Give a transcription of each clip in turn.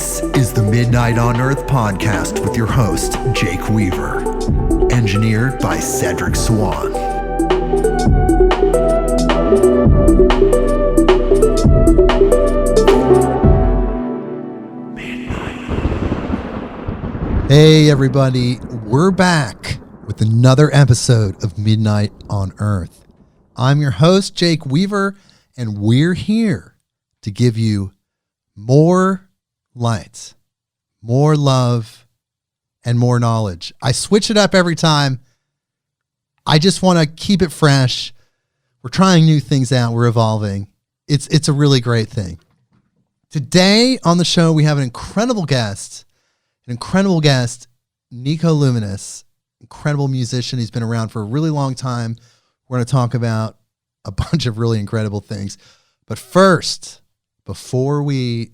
This is the Midnight on Earth podcast with your host, Jake Weaver. Engineered by Cedric Swan. Hey everybody, we're back with another episode of Midnight on Earth. I'm your host, Jake Weaver, and we're here to give you more light, more love, and more knowledge. I switch it up every time. I just want to keep it fresh. We're trying new things out. We're evolving. It's a really great thing. Today on the show, we have an incredible guest, NiCO LUMiNOUS, incredible musician. He's been around for a really long time. We're going to talk about a bunch of really incredible things. But first, before we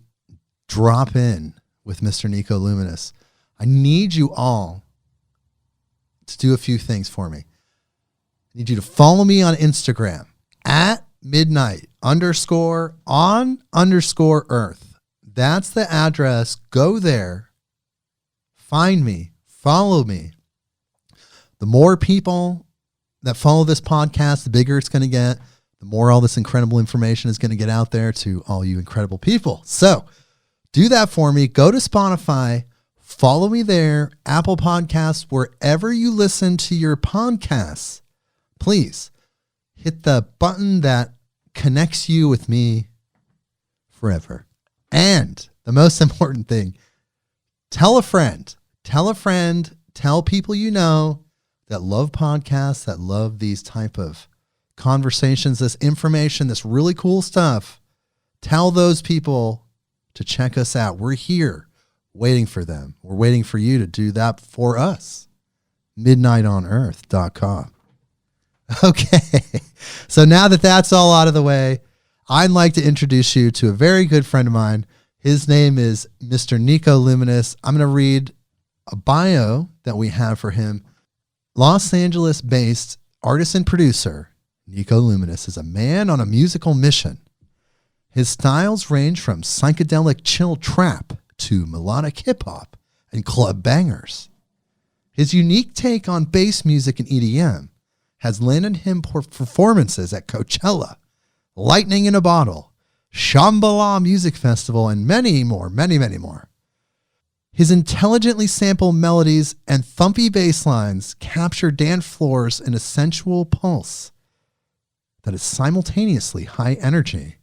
drop in with Mr. NiCO LUMiNOUS, I need you all to do a few things for me. I need you to follow me on Instagram at midnight_on_earth. That's the address. Go there, find me, follow me. The more people that follow this podcast, the bigger it's going to get, the more all this incredible information is going to get out there to all you incredible people. So do that for me. Go to Spotify, follow me there, Apple Podcasts, wherever you listen to your podcasts. Please hit the button that connects you with me forever. And the most important thing, tell a friend, tell people you know that love podcasts, that love these type of conversations, this information, this really cool stuff. Tell those people to check us out. We're here waiting for them. We're waiting for you to do that for us. midnightonearth.com. Okay. So now that that's all out of the way, I'd like to introduce you to a very good friend of mine. His name is Mr. NiCO LUMiNOUS. I'm going to read a bio that we have for him. Los Angeles-based artist and producer, NiCO LUMiNOUS is a man on a musical mission. His styles range from psychedelic chill trap to melodic hip-hop and club bangers. His unique take on bass music and EDM has landed him performances at Coachella, Lightning in a Bottle, Shambhala Music Festival, and many more. His intelligently sampled melodies and thumpy bass lines capture dance floors in a sensual pulse that is simultaneously high energy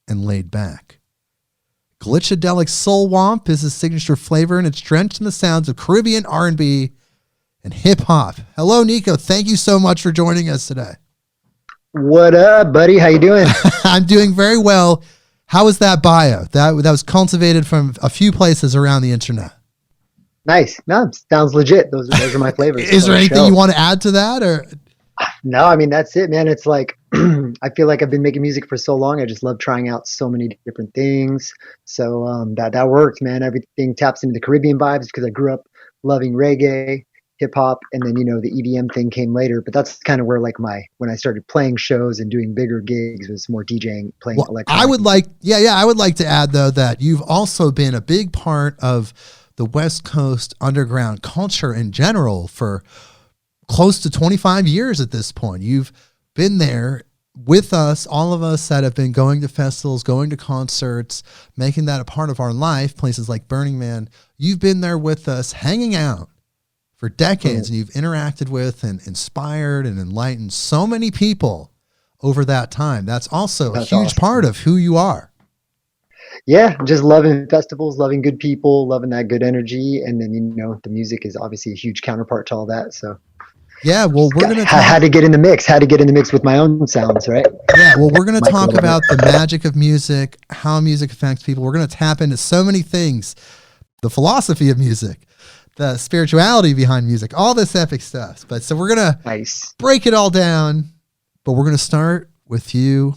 and laid back. Glitchadelic soul womp is his signature flavor, and it's drenched in the sounds of Caribbean R&B and hip hop. Hello, NiCO. Thank you so much for joining us today. What up, buddy? How you doing? I'm doing very well. How was that bio? That was cultivated from a few places around the internet. Nice. No, sounds legit. Those are my flavors. Is there anything you want to add to that, or? No, I mean, that's it, man. It's like, I feel like I've been making music for so long. I just love trying out so many different things. So that works, man. Everything taps into the Caribbean vibes because I grew up loving reggae, hip hop, and then, the EDM thing came later. But that's kind of where when I started playing shows and doing bigger gigs, it was more DJing, playing electronic. I would like to add though that you've also been a big part of the West Coast underground culture in general for close to 25 years at this point. You've been there with us, all of us that have been going to festivals, going to concerts, making that a part of our life, places like Burning Man. You've been there with us, hanging out for decades, and you've interacted with and inspired and enlightened so many people over that time. That's also a huge part of who you are. Yeah, just loving festivals, loving good people, loving that good energy. And then, the music is obviously a huge counterpart to all that. So yeah, well, we're going to how to get in the mix with my own sounds, right? Yeah, well, we're going to talk about the magic of music, how music affects people. We're going to tap into so many things, the philosophy of music, the spirituality behind music, all this epic stuff. But so we're going to break it all down, but we're going to start with you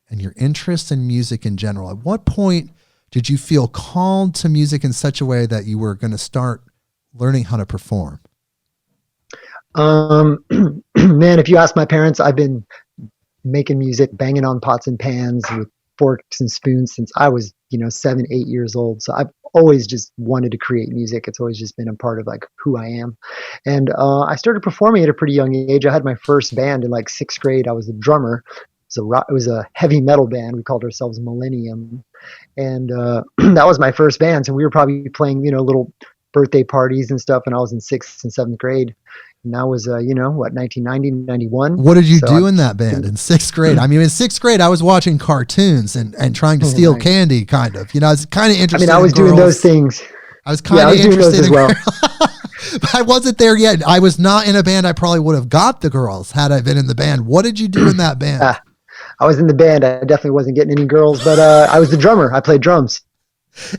and your interest in music in general. At what point did you feel called to music in such a way that you were going to start learning how to perform? Man, if you ask my parents, I've been making music, banging on pots and pans with forks and spoons since I was, 7, 8 years old. So I've always just wanted to create music. It's always just been a part of like who I am. And I started performing at a pretty young age. I had my first band in like 6th grade. I was a drummer. It was a heavy metal band. We called ourselves Millennium. And that was my first band. So we were probably playing, little birthday parties and stuff. And I was in 6th and 7th grade. And that was, 1990, 91. What did you do in that band in 6th grade? I mean, in 6th grade, I was watching cartoons and trying to steal candy, kind of. I was kind of interested. I was doing those things. I was kind of interested as well. But I wasn't there yet. I was not in a band. I probably would have got the girls had I been in the band. What did you do in that band? I was in the band. I definitely wasn't getting any girls, but I was the drummer. I played drums.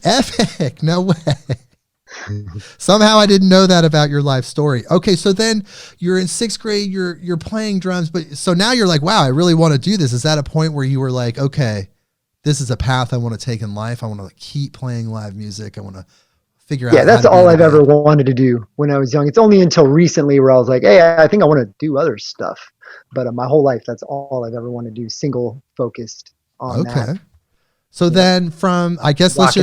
Epic. No way. Somehow I didn't know that about your life story. Okay, so then you're in 6th grade, you're playing drums, but so now you're like, wow, I really want to do this. Is that a point where you were like, okay, this is a path I want to take in life. I want to keep playing live music. I want to figure out. Yeah, that's all I've ever wanted to do when I was young. It's only until recently where I was like, hey, I think I want to do other stuff. But my whole life, that's all I've ever wanted to do, single focused on that. Okay. So then from, I guess let's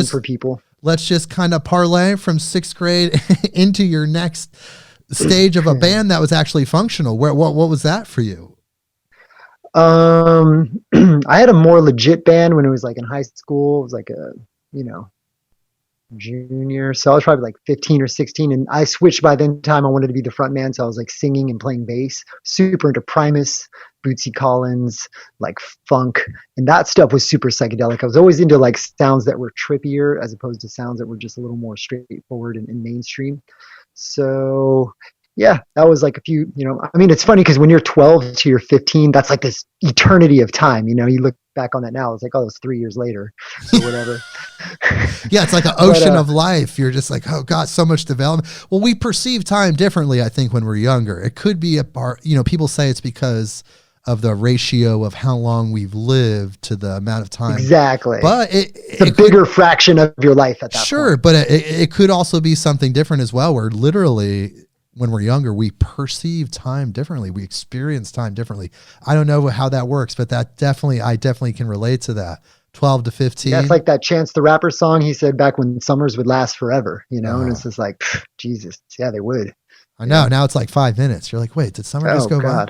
just kind of parlay from 6th grade into your next stage of a band that was actually functional. What was that for you? I had a more legit band when it was like in high school. It was like a, junior. So I was probably like 15 or 16, and I switched by then time. I wanted to be the front man. So I was like singing and playing bass, super into Primus, Bootsy Collins, like funk. And that stuff was super psychedelic. I was always into like sounds that were trippier as opposed to sounds that were just a little more straightforward and mainstream. So yeah, that was like a few, it's funny because when you're 12 to you're 15, that's like this eternity of time. You look back on that now, it's like, oh, it's 3 years later or whatever. Yeah, it's like an ocean of life. You're just like, oh God, so much development. Well, we perceive time differently, I think, when we're younger. It could be a part, people say it's because of the ratio of how long we've lived to the amount of time. Exactly. But it's a bigger fraction of your life at that point. Sure, but it could also be something different as well, where literally when we're younger, we perceive time differently. We experience time differently. I don't know how that works, but I definitely can relate to that. 12 to 15. Yeah, it's like that Chance the Rapper song. He said back when summers would last forever, and it's just like, Jesus. Yeah, they would. I know. Now it's like 5 minutes. You're like, wait, did summer just go by?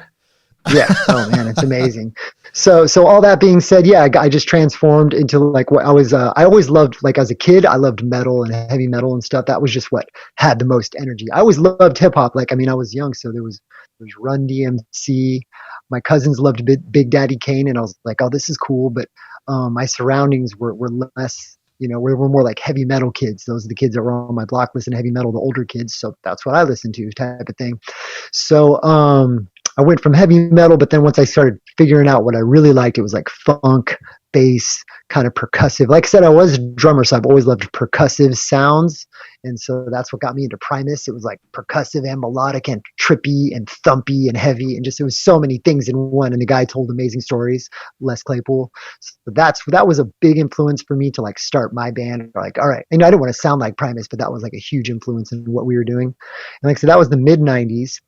Yeah. Oh man, it's amazing. So all that being said, yeah, I just transformed into like what I was. I always loved, like as a kid, I loved metal and heavy metal and stuff. That was just what had the most energy. I always loved hip hop. Like, I was young, so there was Run DMC. My cousins loved Big Daddy Kane, and I was like, oh, this is cool. But my surroundings were less. We were more like heavy metal kids. Those are the kids that were on my block listening to heavy metal, the older kids. So that's what I listened to, type of thing. So I went from heavy metal, but then once I started figuring out what I really liked, it was like funk, bass, kind of percussive. Like I said, I was a drummer, so I've always loved percussive sounds. And so that's what got me into Primus. It was like percussive and melodic and trippy and thumpy and heavy, and it was so many things in one. And the guy told amazing stories, Les Claypool. So that was a big influence for me to like start my band. Like, all right. And I didn't want to sound like Primus, but that was like a huge influence in what we were doing. And like I said, that was the mid 90s.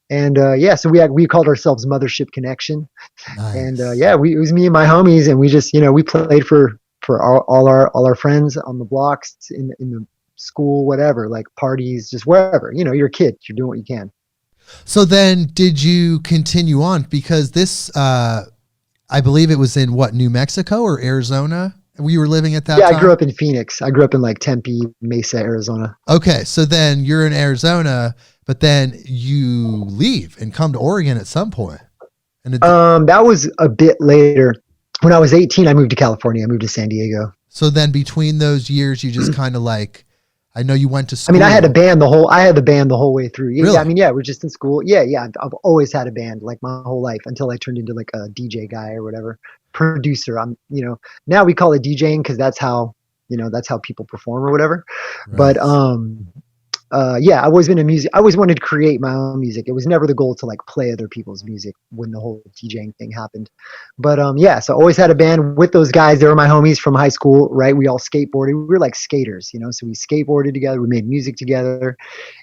And so we called ourselves Mothership Connection. Nice. And it was me and my homies, and we just we played for all our friends on the blocks, in the school, whatever, like parties, just wherever. You're a kid, you're doing what you can. So then, did you continue on? Because this, I believe it was in New Mexico or Arizona? We were living at that time? I grew up in Phoenix. I grew up in like Tempe, Mesa, Arizona. Okay, so then you're in Arizona. But then you leave and come to Oregon at some point. And that was a bit later. When I was 18, I moved to California. I moved to San Diego. So then between those years, you just kind of like, I know you went to school. I had a band the whole way through. Yeah, really? We're just in school. Yeah. I've always had a band like my whole life until I turned into like a DJ guy or whatever. Producer. Now we call it DJing because that's how people perform or whatever. Right. But I've always been in music. I always wanted to create my own music. It was never the goal to like play other people's music when the whole DJing thing happened. But so I always had a band with those guys. They were my homies from high school, right? We all skateboarded. We were like skaters, so we skateboarded together. We made music together.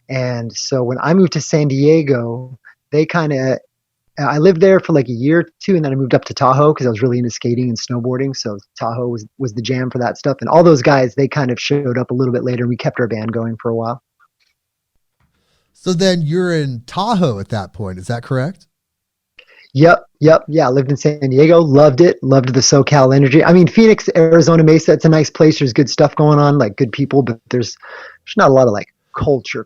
And so when I moved to San Diego, they kind of I lived there for like a year or two, and then I moved up to Tahoe because I was really into skating and snowboarding. So Tahoe was the jam for that stuff. And all those guys, they kind of showed up a little bit later, and we kept our band going for a while. So then you're in Tahoe at that point. Is that correct? Yep. Yeah, I lived in San Diego, loved it, loved the SoCal energy. I mean, Phoenix, Arizona, Mesa, it's a nice place. There's good stuff going on, like good people, but there's not a lot of like culture.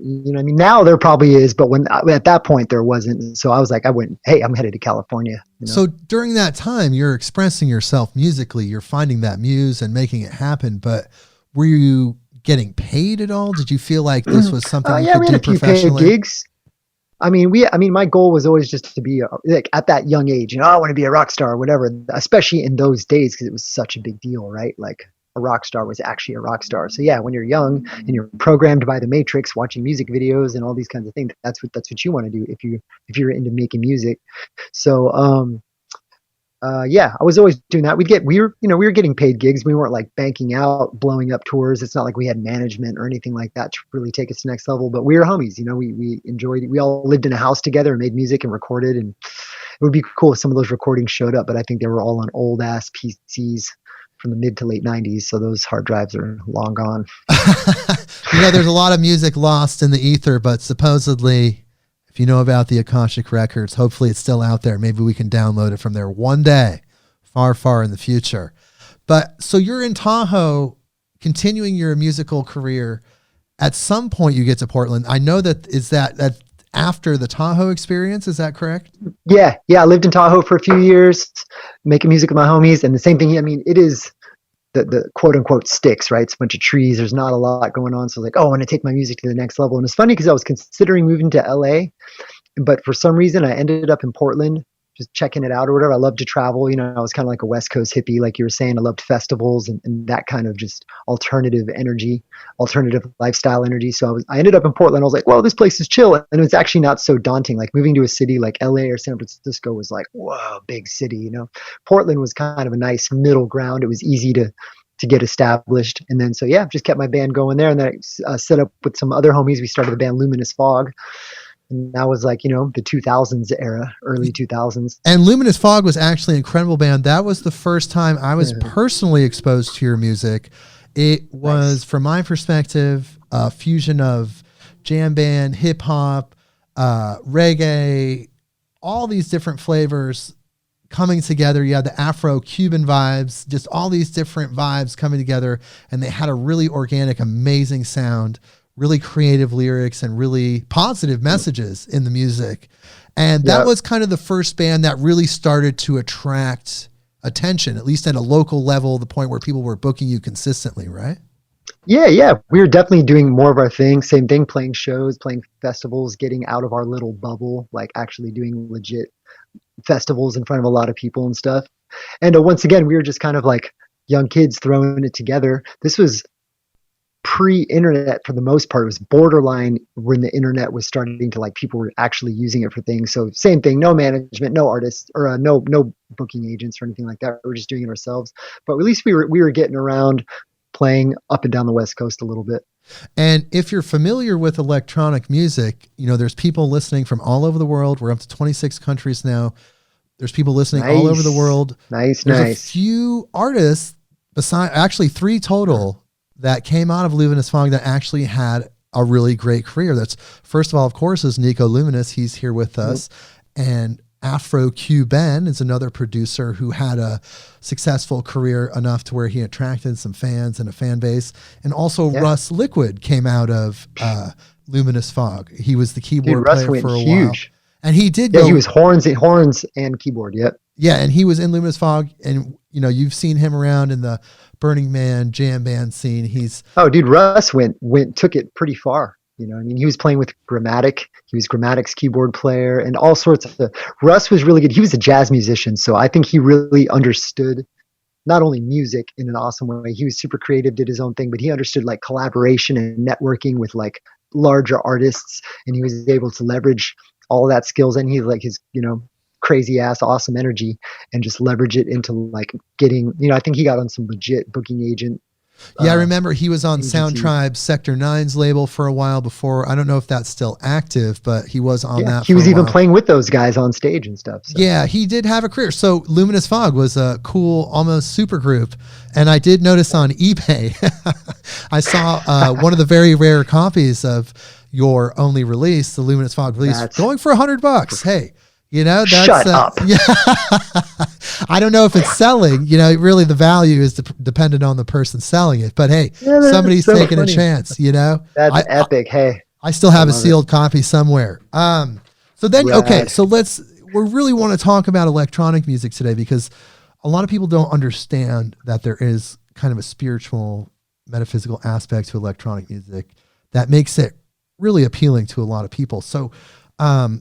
You know what I mean? Now there probably is, but when at that point there wasn't. So I was like, hey, I'm headed to California. You know? So during that time, you're expressing yourself musically, you're finding that muse and making it happen. But were you getting paid at all? Did you feel like this was something you could we do had a few paid professionally? gigs. I mean, my goal was always just to be like at that young age, I want to be a rock star or whatever, especially in those days, because it was such a big deal, right? Like a rock star was actually a rock star. So yeah, when you're young and you're programmed by the Matrix, watching music videos and all these kinds of things, that's what you want to do if you're into making music. So, yeah, I was always doing that. We were getting paid gigs. We weren't like banking out, blowing up tours. It's not like we had management or anything like that to really take us to the next level, but we were homies. We enjoyed it. We all lived in a house together and made music and recorded, and it would be cool if some of those recordings showed up, but I think they were all on old ass PCs from the mid to late 90s. So those hard drives are long gone. There's a lot of music lost in the ether, but supposedly, if you know about the Akashic Records, hopefully it's still out there. Maybe we can download it from there one day, far, far in the future. But so you're in Tahoe, continuing your musical career. At some point you get to Portland. I know that after the Tahoe experience. Is that correct? Yeah. I lived in Tahoe for a few years, making music with my homies. And the same thing, I mean, it is the quote unquote sticks, right? It's a bunch of trees. There's not a lot going on. So like, I want to take my music to the next level. And it's funny because I was considering moving to LA, but for some reason I ended up in Portland, just checking it out or whatever. I love to travel. I was kind of like a West Coast hippie, like you were saying. I loved festivals and that kind of just alternative energy, alternative lifestyle energy. So I ended up in Portland. I was like, well, this place is chill. And it's actually not so daunting. Like moving to a city like LA or San Francisco was like, whoa, big city, Portland was kind of a nice middle ground. It was easy to get established. And then, so yeah, just kept my band going there. And then I set up with some other homies. We started the band Luminous Fog. And that was like, the 2000s era, early 2000s. And Luminous Fog was actually an incredible band. That was the first time I was personally exposed to your music. It was, from my perspective, a fusion of jam band, hip hop, reggae, all these different flavors coming together. You had the Afro-Cuban vibes, just all these different vibes coming together. And they had a really organic, amazing sound, really creative lyrics, and really positive messages in the music. And that was kind of the first band that really started to attract attention, at least at a local level, the point where people were booking you consistently, right? Yeah. We were definitely doing more of our thing. Same thing, playing shows, playing festivals, getting out of our little bubble, like actually doing legit festivals in front of a lot of people and stuff. And once again, we were just kind of like young kids throwing it together. This was pre-internet for the most part. It was borderline when the internet was starting to, like, people were actually using it for things. So same thing, no management, no artists, or no booking agents or anything like that. We were just doing it ourselves. But at least we were getting around, playing up and down the West Coast a little bit. And if you're familiar with electronic music, there's people listening from all over the world. We're up to 26 countries now. There's people listening all over the world. There's a few artists, actually 3 total, that came out of Luminous Fog that actually had a really great career. That's, first of all, of course, is NiCO LUMiNOUS. He's here with us. And Afro-Cuban is another producer who had a successful career enough to where he attracted some fans and a fan base. And also Russ Liquid came out of Luminous Fog. He was the keyboard player for a while. And he did he was horns and keyboard, Yeah, and he was in Luminous Fog, and you've seen him around in the Burning Man jam band scene. Russ took it pretty far. He was playing with Grammatic. He was Grammatic's keyboard player and all sorts of. Russ was really good. He was a jazz musician, so I think he really understood not only music in an awesome way. He was super creative, did his own thing, but he understood like collaboration and networking with like larger artists, and he was able to leverage all of that skills. And he like his crazy ass awesome energy and just leverage it into like getting. I think he got on some legit booking agent Yeah, I remember he was on agency. Sound Tribe's Sector 9's label for a while before. I don't know if that's still active, but he was on that He for was a even while. playing with those guys on stage and stuff. So. Yeah, he did have a career. So Luminous Fog was a cool, almost super group. And I did notice on eBay, I saw one of the very rare copies of your only release, the Luminous Fog release, going for $100. Hey, you know, that's Shut up. Yeah. I don't know if it's selling. You know, really the value is dependent on the person selling it. But hey, somebody's so taking funny. a chance. You know, That's epic. Hey, I still have a sealed copy somewhere. So then, okay, so we really want to talk about electronic music today because a lot of people don't understand that there is kind of a spiritual, metaphysical aspect to electronic music that makes it really appealing to a lot of people. So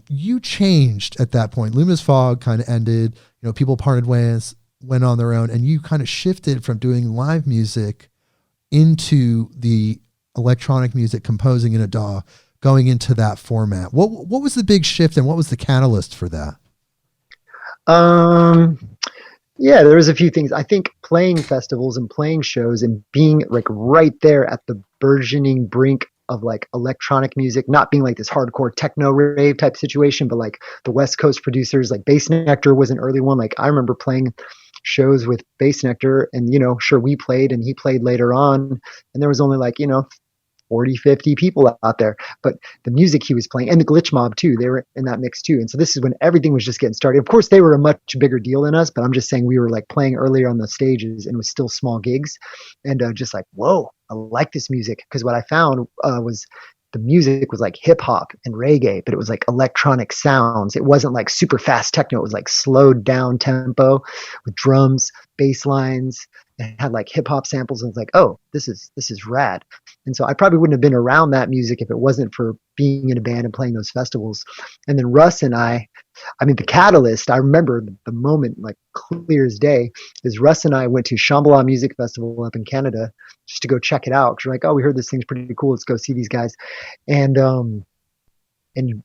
you changed at that point. Luminous Fog kind of ended, you know, people parted ways, went on their own, and you kind of shifted from doing live music into the electronic music, composing in a DAW, going into that format. What was the big shift and what was the catalyst for that? Yeah, there was a few things. I think playing festivals and playing shows and being like right there at the burgeoning brink of like electronic music, not being like this hardcore techno rave type situation, but like the West Coast producers, like Bass Nectar was an early one. Like I remember playing shows with Bass Nectar and, you know, sure we played and he played later on. And there was only like, you know, 40, 50 people out there, but the music he was playing and the Glitch Mob too, they were in that mix too. And so this is when everything was just getting started. Of course they were a much bigger deal than us, but I'm just saying we were like playing earlier on the stages and it was still small gigs and just like, whoa, I like this music. Cause what I found was the music was like hip hop and reggae, but it was like electronic sounds. It wasn't like super fast techno. It was like slowed down tempo with drums, bass lines. It had like hip hop samples and it's like, oh, this is rad. And so I probably wouldn't have been around that music if it wasn't for being in a band and playing those festivals. And then Russ and I mean, the catalyst, I remember the moment like clear as day is Russ and I went to Shambhala Music Festival up in Canada just to go check it out. Cause we're like, oh, we heard this thing's pretty cool. Let's go see these guys. And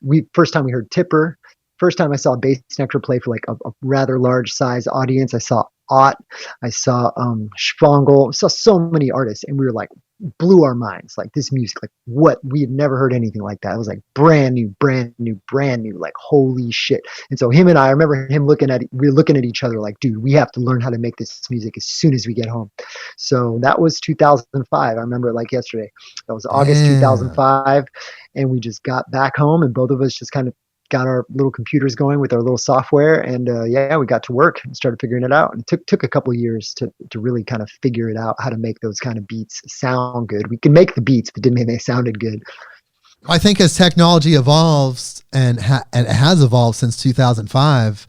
we, first time we heard Tipper, first time I saw Bass Nectar play for like a rather large size audience. I saw Ott, I saw Schwangel, saw so many artists, and we were like, blew our minds. Like this music, like what we had never heard anything like that. It was like brand new, like holy shit. And so him and I remember him we were looking at each other like, dude, we have to learn how to make this music as soon as we get home. So that was 2005. I remember it like yesterday. That was August 2005, and we just got back home, and both of us just kind of got our little computers going with our little software and we got to work and started figuring it out. And it took a couple of years to really kind of figure it out, how to make those kind of beats sound good. We could make the beats, but didn't mean they sounded good. I think as technology evolves and it has evolved since 2005,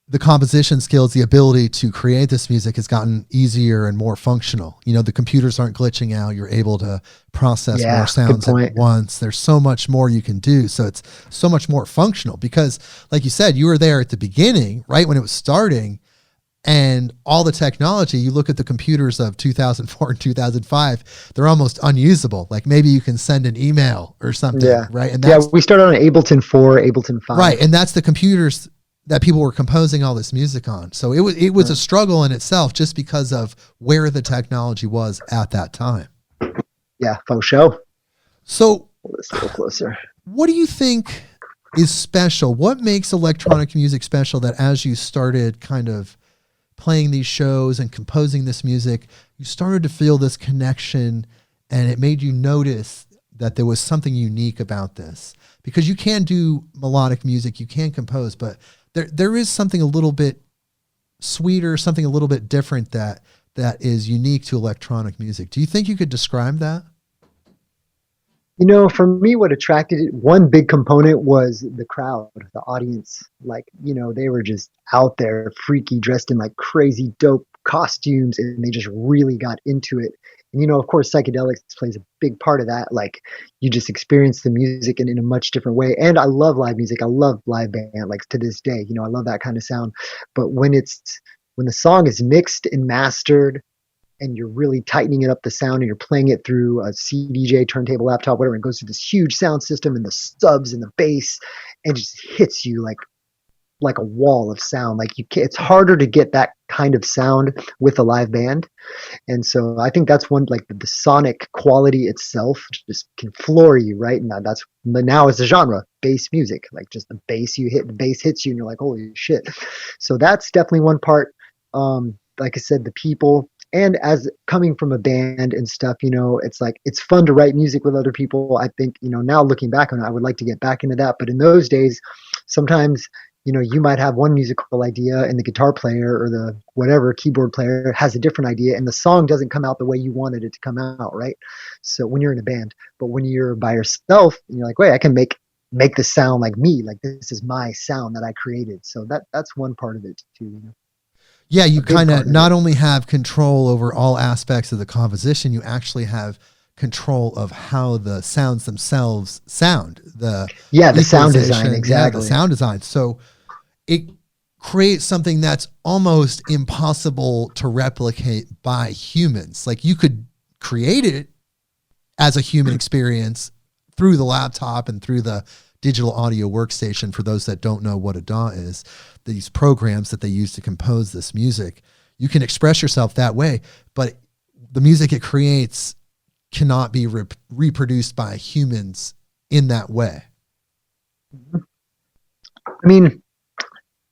the composition skills, the ability to create this music has gotten easier and more functional. You know, the computers aren't glitching out. You're able to process more sounds at once. There's so much more you can do. So it's so much more functional because like you said, you were there at the beginning, right? When it was starting and all the technology, you look at the computers of 2004 and 2005, they're almost unusable. Like maybe you can send an email or something, right? And we started on Ableton 4, Ableton 5. Right. And that's the computers that people were composing all this music on. So it was a struggle in itself just because of where the technology was at that time. Yeah, faux show. So let's go closer. What do you think is special? What makes electronic music special that as you started kind of playing these shows and composing this music, you started to feel this connection and it made you notice that there was something unique about this? Because you can do melodic music, you can compose, but there is something a little bit sweeter, something a little bit different that is unique to electronic music. Do you think you could describe that? You know, for me, what attracted it, one big component was the crowd, the audience. Like, you know, they were just out there, freaky, dressed in like crazy dope costumes, and they just really got into it. And, you know, of course, psychedelics plays a big part of that. Like, you just experience the music in a much different way. And I love live music. I love live band, like to this day. You know, I love that kind of sound. But when the song is mixed and mastered, and you're really tightening it up the sound and you're playing it through a CDJ, turntable, laptop, whatever, and it goes through this huge sound system and the subs and the bass and just hits you like a wall of sound. Like it's harder to get that kind of sound with a live band. And so I think that's one, like the sonic quality itself just can floor you, right? And now it's a genre, bass music, like just the bass the bass hits you and you're like, holy shit. So that's definitely one part. Like I said, the people, and as coming from a band and stuff, it's like, it's fun to write music with other people. I think, now looking back on it, I would like to get back into that. But in those days, sometimes, you might have one musical idea and the guitar player or the whatever keyboard player has a different idea and the song doesn't come out the way you wanted it to come out, right? So when you're in a band, but when you're by yourself, you're like, wait, I can make this sound like me, like this is my sound that I created. So that's one part of it too. Yeah, you kind of not only have control over all aspects of the composition, you actually have control of how the sounds themselves sound. The sound design, exactly. Yeah, the sound design. So it creates something that's almost impossible to replicate by humans. Like you could create it as a human experience through the laptop and through the digital audio workstation. For those that don't know what a DAW is, these programs that they use to compose this music, you can express yourself that way, but the music it creates cannot be reproduced by humans in that way. I mean,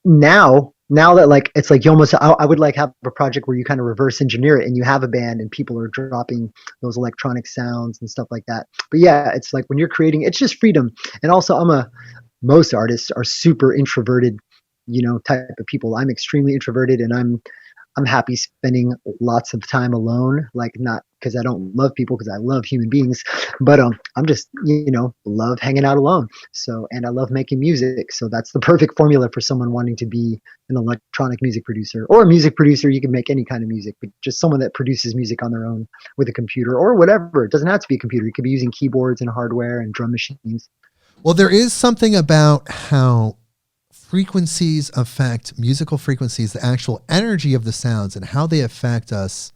now that like, it's like you almost, I would like have a project where you kind of reverse engineer it and you have a band and people are dropping those electronic sounds and stuff like that. But yeah, it's like when you're creating, it's just freedom. And also most artists are super introverted, type of people. I'm extremely introverted and I'm happy spending lots of time alone, like not because I don't love people, because I love human beings, but I'm just, love hanging out alone. So, and I love making music. So that's the perfect formula for someone wanting to be an electronic music producer or a music producer. You can make any kind of music, but just someone that produces music on their own with a computer or whatever. It doesn't have to be a computer. You could be using keyboards and hardware and drum machines. Well, there is something about how frequencies affect musical frequencies, the actual energy of the sounds and how they affect us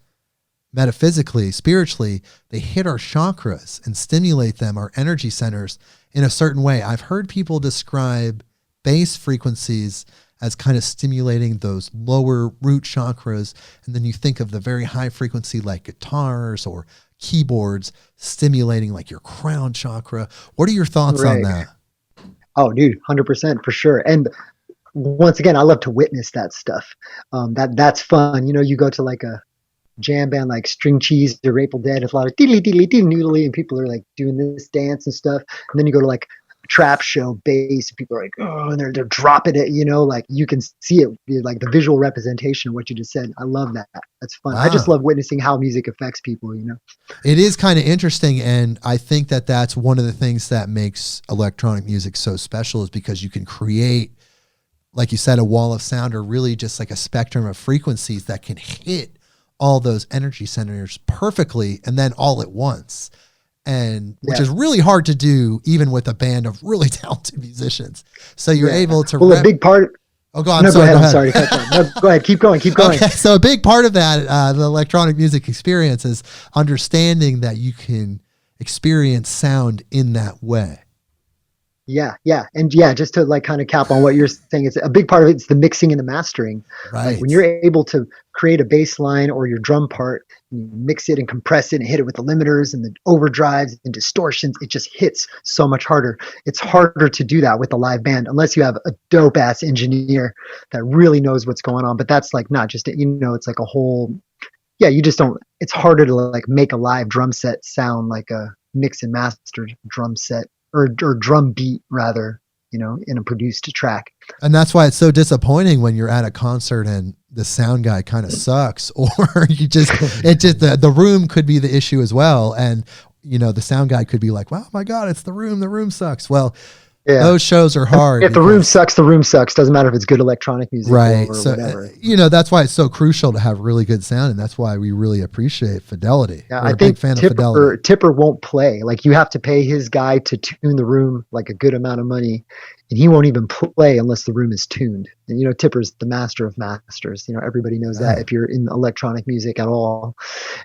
metaphysically, spiritually. They hit our chakras and stimulate them, our energy centers, in a certain way. I've heard people describe bass frequencies as kind of stimulating those lower root chakras. And then you think of the very high frequency like guitars or keyboards stimulating like your crown chakra. What are your thoughts on that? Oh, dude, 100% for sure. And once again, I love to witness that stuff. That's fun. You go to like a jam band like String Cheese or Grateful Dead, it's a lot of diddly diddly diddly noodly, and people are like doing this dance and stuff. And then you go to like a trap show bass, and people are like, oh, and they're dropping it. Like you can see it, like the visual representation of what you just said. I love that. That's fun. Wow. I just love witnessing how music affects people. It is kind of interesting, and I think that that's one of the things that makes electronic music so special, is because you can create, like you said, a wall of sound, or really just like a spectrum of frequencies that can hit all those energy centers perfectly and then all at once. And which is really hard to do even with a band of really talented musicians. So you're able to a big part. Oh, God, I'm sorry to cut you off. No, go ahead. Keep going. Okay, so a big part of that, the electronic music experience, is understanding that you can experience sound in that way. Yeah. And just to like kind of cap on what you're saying, it's a big part of it. It's the mixing and the mastering. Right. Like when you're able to create a bass line or your drum part, you mix it and compress it and hit it with the limiters and the overdrives and distortions, it just hits so much harder. It's harder to do that with a live band unless you have a dope ass engineer that really knows what's going on. But that's like not just, it's like a whole, you just don't, it's harder to like make a live drum set sound like a mix and mastered drum set. Or drum beat rather, in a produced track. And that's why it's so disappointing when you're at a concert and the sound guy kind of sucks, or the room could be the issue as well. And, the sound guy could be like, "Wow, my God, it's the room sucks." Well, those shows are hard. If the room sucks, the room sucks. Doesn't matter if it's good electronic music right. or so, whatever. That's why it's so crucial to have really good sound. And that's why we really appreciate fidelity. Yeah, I think Tipper won't play. Like you have to pay his guy to tune the room like a good amount of money. And he won't even play unless the room is tuned. And, Tipper's the master of masters. Everybody knows that if you're in electronic music at all.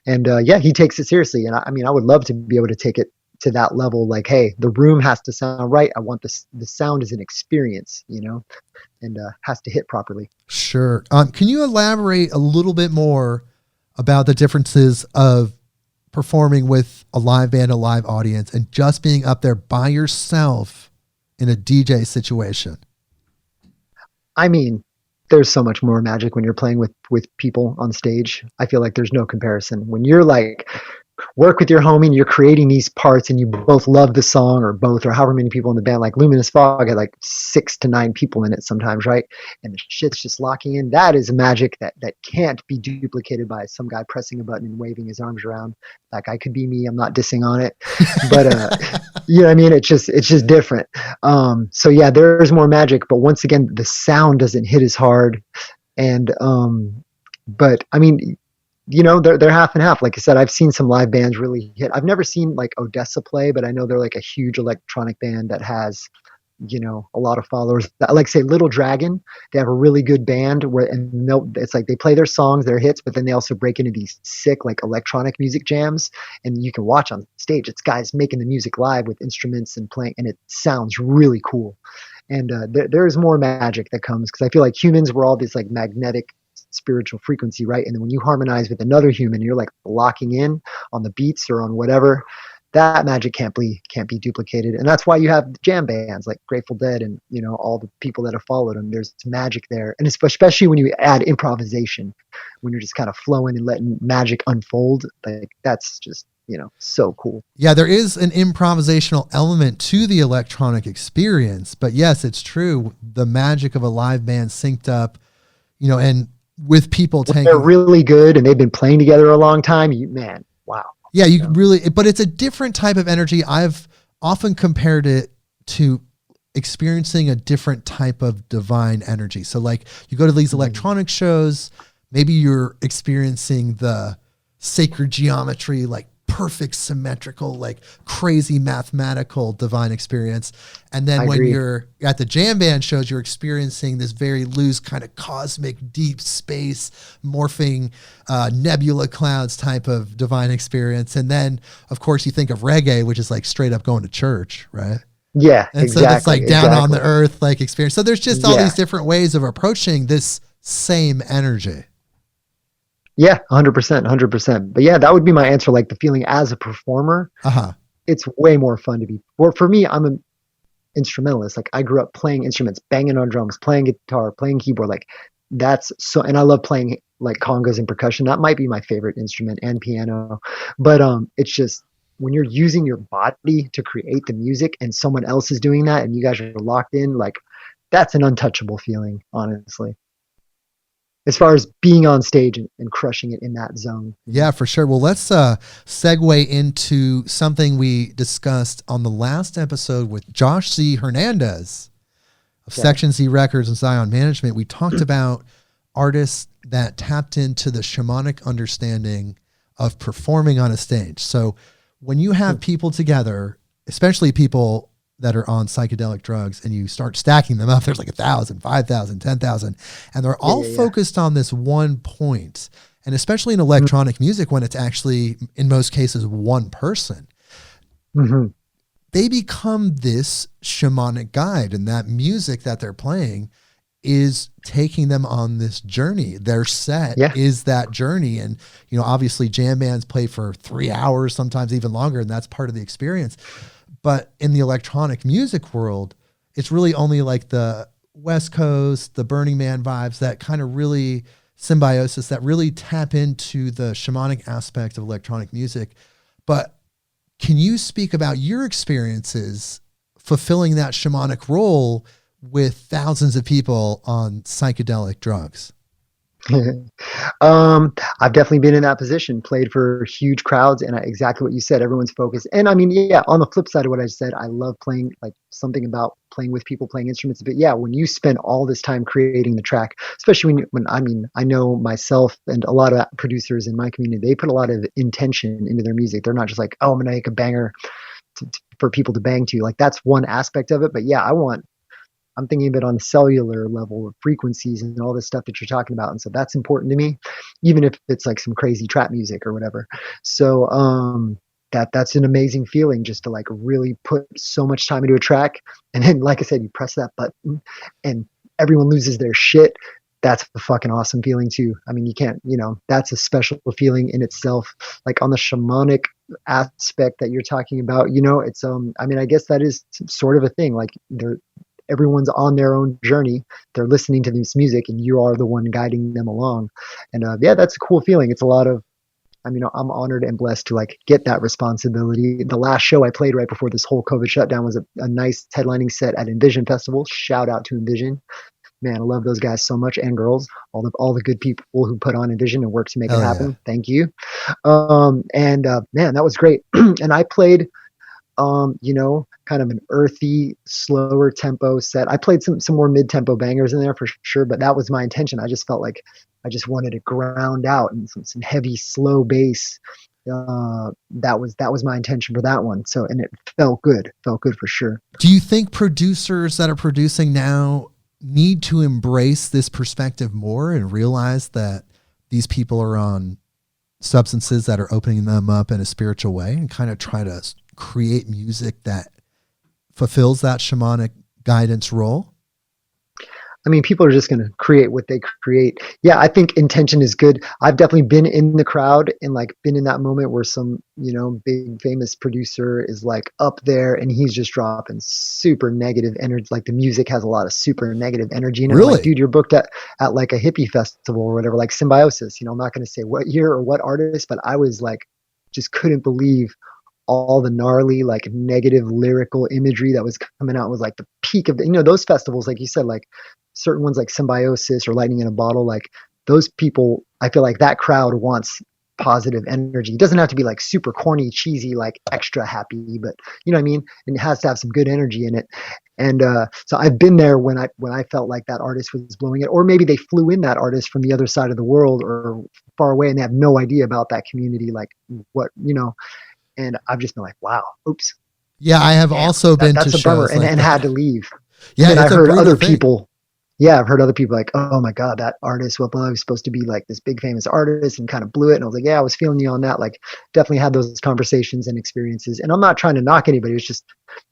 And he takes it seriously. And I would love to be able to take it to that level. Like, hey, the room has to sound right. I want the sound as an experience, and has to hit properly. Sure. Can you elaborate a little bit more about the differences of performing with a live band, a live audience, and just being up there by yourself in a DJ situation? I mean, there's so much more magic when you're playing with people on stage. I feel like there's no comparison. When you're like work with your homie and you're creating these parts and you both love the song, or both, or however many people in the band, like Luminous Fog had like 6 to 9 people in it sometimes, right? And the shit's just locking in. That is magic that can't be duplicated by some guy pressing a button and waving his arms around. That guy could be me. I'm not dissing on it, but you know what I mean? It's just different. So yeah, there's more magic, but once again, the sound doesn't hit as hard. And but I mean, they're half and half. Like I said, I've seen some live bands really hit. I've never seen like Odessa play, but I know they're like a huge electronic band that has, a lot of followers. Like say Little Dragon, they have a really good band it's like they play their songs, their hits, but then they also break into these sick like electronic music jams, and you can watch on stage. It's guys making the music live with instruments and playing, and it sounds really cool. And there's more magic that comes, because I feel like humans were all this like magnetic spiritual frequency, right? And then when you harmonize with another human, you're like locking in on the beats or on whatever. That magic can't be duplicated, and that's why you have jam bands like Grateful Dead and all the people that have followed them. There's magic there, and especially when you add improvisation, when you're just kind of flowing and letting magic unfold. Like that's just so cool. Yeah, there is an improvisational element to the electronic experience, but yes, it's true. The magic of a live band synced up, and with people taking, they're really good and they've been playing together a long time. Man, wow. Yeah, but it's a different type of energy. I've often compared it to experiencing a different type of divine energy. So like you go to these electronic shows, maybe you're experiencing the sacred geometry, like perfect symmetrical, like crazy mathematical divine experience. And then when you're at the jam band shows, you're experiencing this very loose kind of cosmic deep space morphing nebula clouds type of divine experience. And then of course you think of reggae, which is like straight up going to church, right? Yeah, and exactly. So it's like down on the earth like experience. So there's just all these different ways of approaching this same energy. Yeah, 100%, 100%. But yeah, that would be my answer. Like the feeling as a performer, it's way more fun to be. Well, for me, I'm an instrumentalist. Like I grew up playing instruments, banging on drums, playing guitar, playing keyboard. Like that's so, and I love playing like congas and percussion. That might be my favorite instrument, and piano. But it's just when you're using your body to create the music, and someone else is doing that, and you guys are locked in. Like that's an untouchable feeling, honestly, as far as being on stage and crushing it in that zone. Yeah, for sure. Well, let's segue into something we discussed on the last episode with Josh Z. Hernandez of Section Z Records and Zion Management. We talked about artists that tapped into the shamanic understanding of performing on a stage. So when you have people together, especially people that are on psychedelic drugs, and you start stacking them up, there's like 1,000, 5,000, 10,000, and they're all focused on this one point. And especially in electronic music, when it's actually, in most cases, one person, they become this shamanic guide, and that music that they're playing is taking them on this journey. Their set is that journey. And, obviously jam bands play for 3 hours, sometimes even longer, and that's part of the experience. But in the electronic music world, it's really only like the West Coast, the Burning Man vibes, that kind of really symbiosis that really tap into the shamanic aspect of electronic music. But can you speak about your experiences fulfilling that shamanic role with thousands of people on psychedelic drugs? I've definitely been in that position, played for huge crowds, and exactly what you said, everyone's focused. And I mean, on the flip side of what I said, I love playing, like something about playing with people, playing instruments. But yeah, when you spend all this time creating the track, especially I know myself and a lot of producers in my community, they put a lot of intention into their music. They're not just like, oh, I'm gonna make a banger for people to bang to. Like that's one aspect of it. But yeah, I'm thinking of it on a cellular level of frequencies and all this stuff that you're talking about. And so that's important to me, even if it's like some crazy trap music or whatever. So, that's an amazing feeling, just to like really put so much time into a track. And then, like I said, you press that button and everyone loses their shit. That's a fucking awesome feeling too. I mean, you can't, that's a special feeling in itself. Like on the shamanic aspect that you're talking about, it's, I mean, I guess that is sort of a thing. Like everyone's on their own journey. They're listening to this music and you are the one guiding them along. And yeah, that's a cool feeling. It's a lot of, I mean, I'm honored and blessed to like get that responsibility. The last show I played right before this whole COVID shutdown was a nice headlining set at Envision Festival. Shout out to Envision. Man, I love those guys so much, and girls, all the good people who put on Envision and work to make it happen. Yeah. Thank you. Man, that was great. And I played, kind of an earthy, slower tempo set. I played some more mid-tempo bangers in there for sure, but that was my intention. I just felt like I just wanted to ground out and some heavy, slow bass. That was my intention for that one. So, and it felt good for sure. Do you think producers that are producing now need to embrace this perspective more and realize that these people are on substances that are opening them up in a spiritual way, and kind of try to create music that fulfills that shamanic guidance role? I mean, people are just going to create what they create. Yeah, I think intention is good. I've definitely been in the crowd and like been in that moment where some, big famous producer is like up there and he's just dropping super negative energy. Like the music has a lot of super negative energy in it. Really? Like, dude, you're booked at like a hippie festival or whatever, like Symbiosis. I'm not going to say what year or what artist, but I was like, just couldn't believe all the gnarly, like negative lyrical imagery that was coming out. Was like the peak of those festivals, like you said, like certain ones like Symbiosis or Lightning in a Bottle, like those people, I feel like that crowd wants positive energy. It doesn't have to be like super corny, cheesy, like extra happy, but you know what I mean? And it has to have some good energy in it. And so I've been there when I felt like that artist was blowing it, or maybe they flew in that artist from the other side of the world or far away and they have no idea about that community, like what, and I've just been like, wow, oops. Yeah, I have also been to shows bummer, and had to leave. Yeah, and I heard other people. Yeah, I've heard other people like, oh my God, that artist, well, he was supposed to be like this big famous artist and kind of blew it. And I was like, yeah, I was feeling you on that. Like, definitely had those conversations and experiences. And I'm not trying to knock anybody. It's just,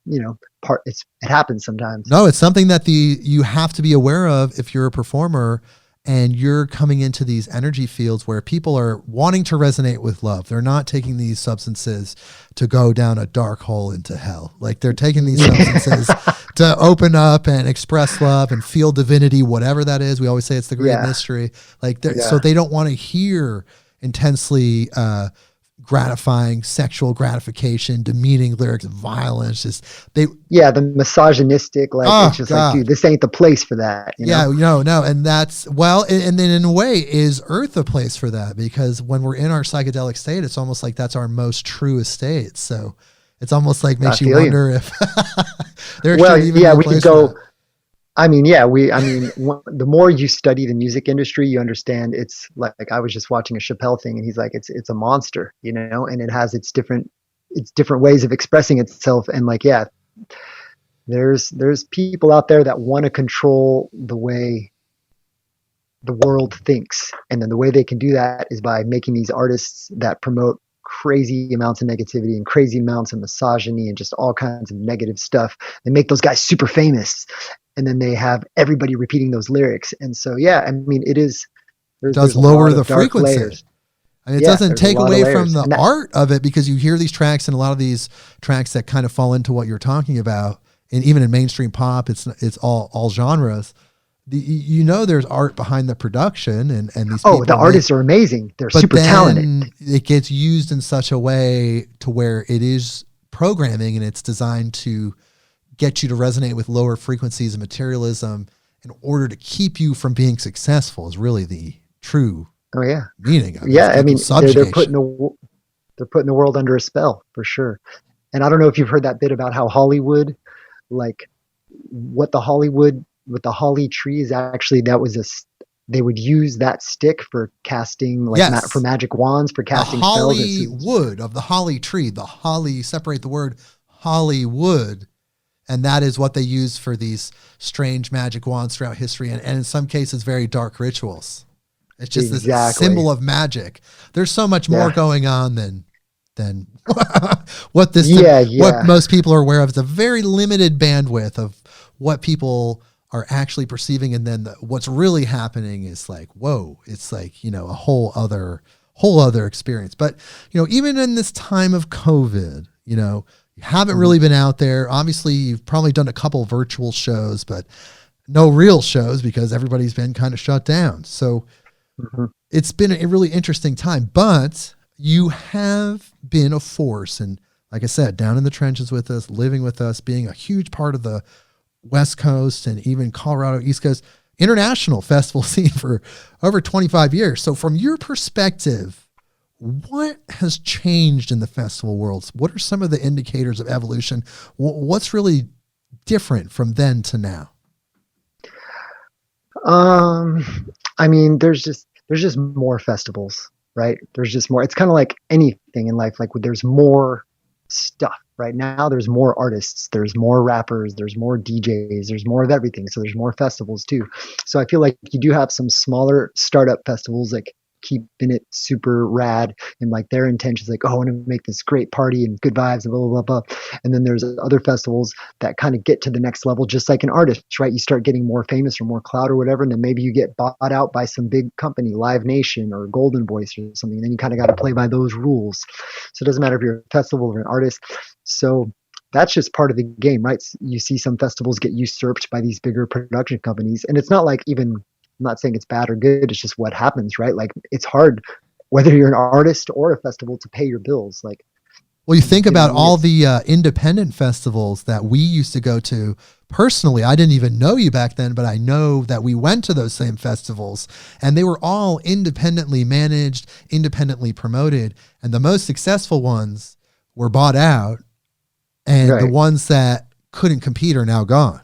it happens sometimes. No, it's something that you have to be aware of if you're a performer and you're coming into these energy fields where people are wanting to resonate with love. They're not taking these substances to go down a dark hole into hell. Like they're taking these substances to open up and express love and feel divinity, whatever that is. We always say it's the great mystery. Like, so they don't want to hear intensely gratifying sexual gratification, demeaning lyrics, violence. The misogynistic, like it's just God. Like, dude, this ain't the place for that. No, and that's and then in a way, is Earth a place for that? Because when we're in our psychedelic state, it's almost like that's our most truest state. So it's almost like makes you wonder if there should even be a place we could go. The more you study the music industry, you understand it's like I was just watching a Chappelle thing and he's like, it's a monster, and it has its different ways of expressing itself. And like, yeah, there's people out there that want to control the way the world thinks. And then the way they can do that is by making these artists that promote crazy amounts of negativity and crazy amounts of misogyny and just all kinds of negative stuff. They make those guys super famous. And then they have everybody repeating those lyrics. And so, yeah, I mean, it does lower the frequency. Layers. I mean, it doesn't take away from the art of it, because you hear these tracks and a lot of these tracks that kind of fall into what you're talking about. And even in mainstream pop, it's all genres. There's art behind the production and these people. The artists are amazing. They're super talented. It gets used in such a way to where it is programming and it's designed to get you to resonate with lower frequencies of materialism in order to keep you from being successful is really the true meaning of it. Yeah, I mean, they're putting the world under a spell for sure. And I don't know if you've heard that bit about how Hollywood, like what the holly tree is actually, they would use that stick for casting, like for magic wands, for casting spells. The holly wood of the holly tree, separate the word Hollywood. And that is what they use for these strange magic wands throughout history. And in some cases, very dark rituals. It's just this symbol of magic. There's so much more going on than than what this what most people are aware of. It's a very limited bandwidth of what people are actually perceiving, and then what's really happening is like, whoa, it's like, you know, a whole other experience. But, you know, even in this time of COVID, you know, you haven't really been out there. Obviously, you've probably done a couple virtual shows, but no real shows because everybody's been kind of shut down. So it's been a really interesting time, but you have been a force. And like I said, down in the trenches with us, living with us, being a huge part of the West Coast and even Colorado, East Coast, international festival scene for over 25 years. So from your perspective, what has changed in the festival world? What are some of the indicators of evolution? What's really different from then to now? I mean, there's just more festivals, right? There's just more. It's kind of like anything in life. Like there's more stuff right now. There's more artists, there's more rappers, there's more DJs, there's more of everything. So there's more festivals too. So I feel like you do have some smaller startup festivals like keeping it super rad, and like their intentions like, oh, I want to make this great party and good vibes and blah blah blah blah. And then there's other festivals that kind of get to the next level, just like an artist, right? You start getting more famous or more clout or whatever, and then maybe you get bought out by some big company, Live Nation or Golden Voice or something, and then you kind of got to play by those rules. So it doesn't matter if you're a festival or an artist. So that's just part of the game, right? You see some festivals get usurped by these bigger production companies, and it's not like even, I'm not saying it's bad or good. It's just what happens, right? Like it's hard, whether you're an artist or a festival, to pay your bills. Like, well, you think about all the independent festivals that we used to go to. Personally, I didn't even know you back then, but I know that we went to those same festivals, and they were all independently managed, independently promoted, and the most successful ones were bought out, and the ones that couldn't compete are now gone.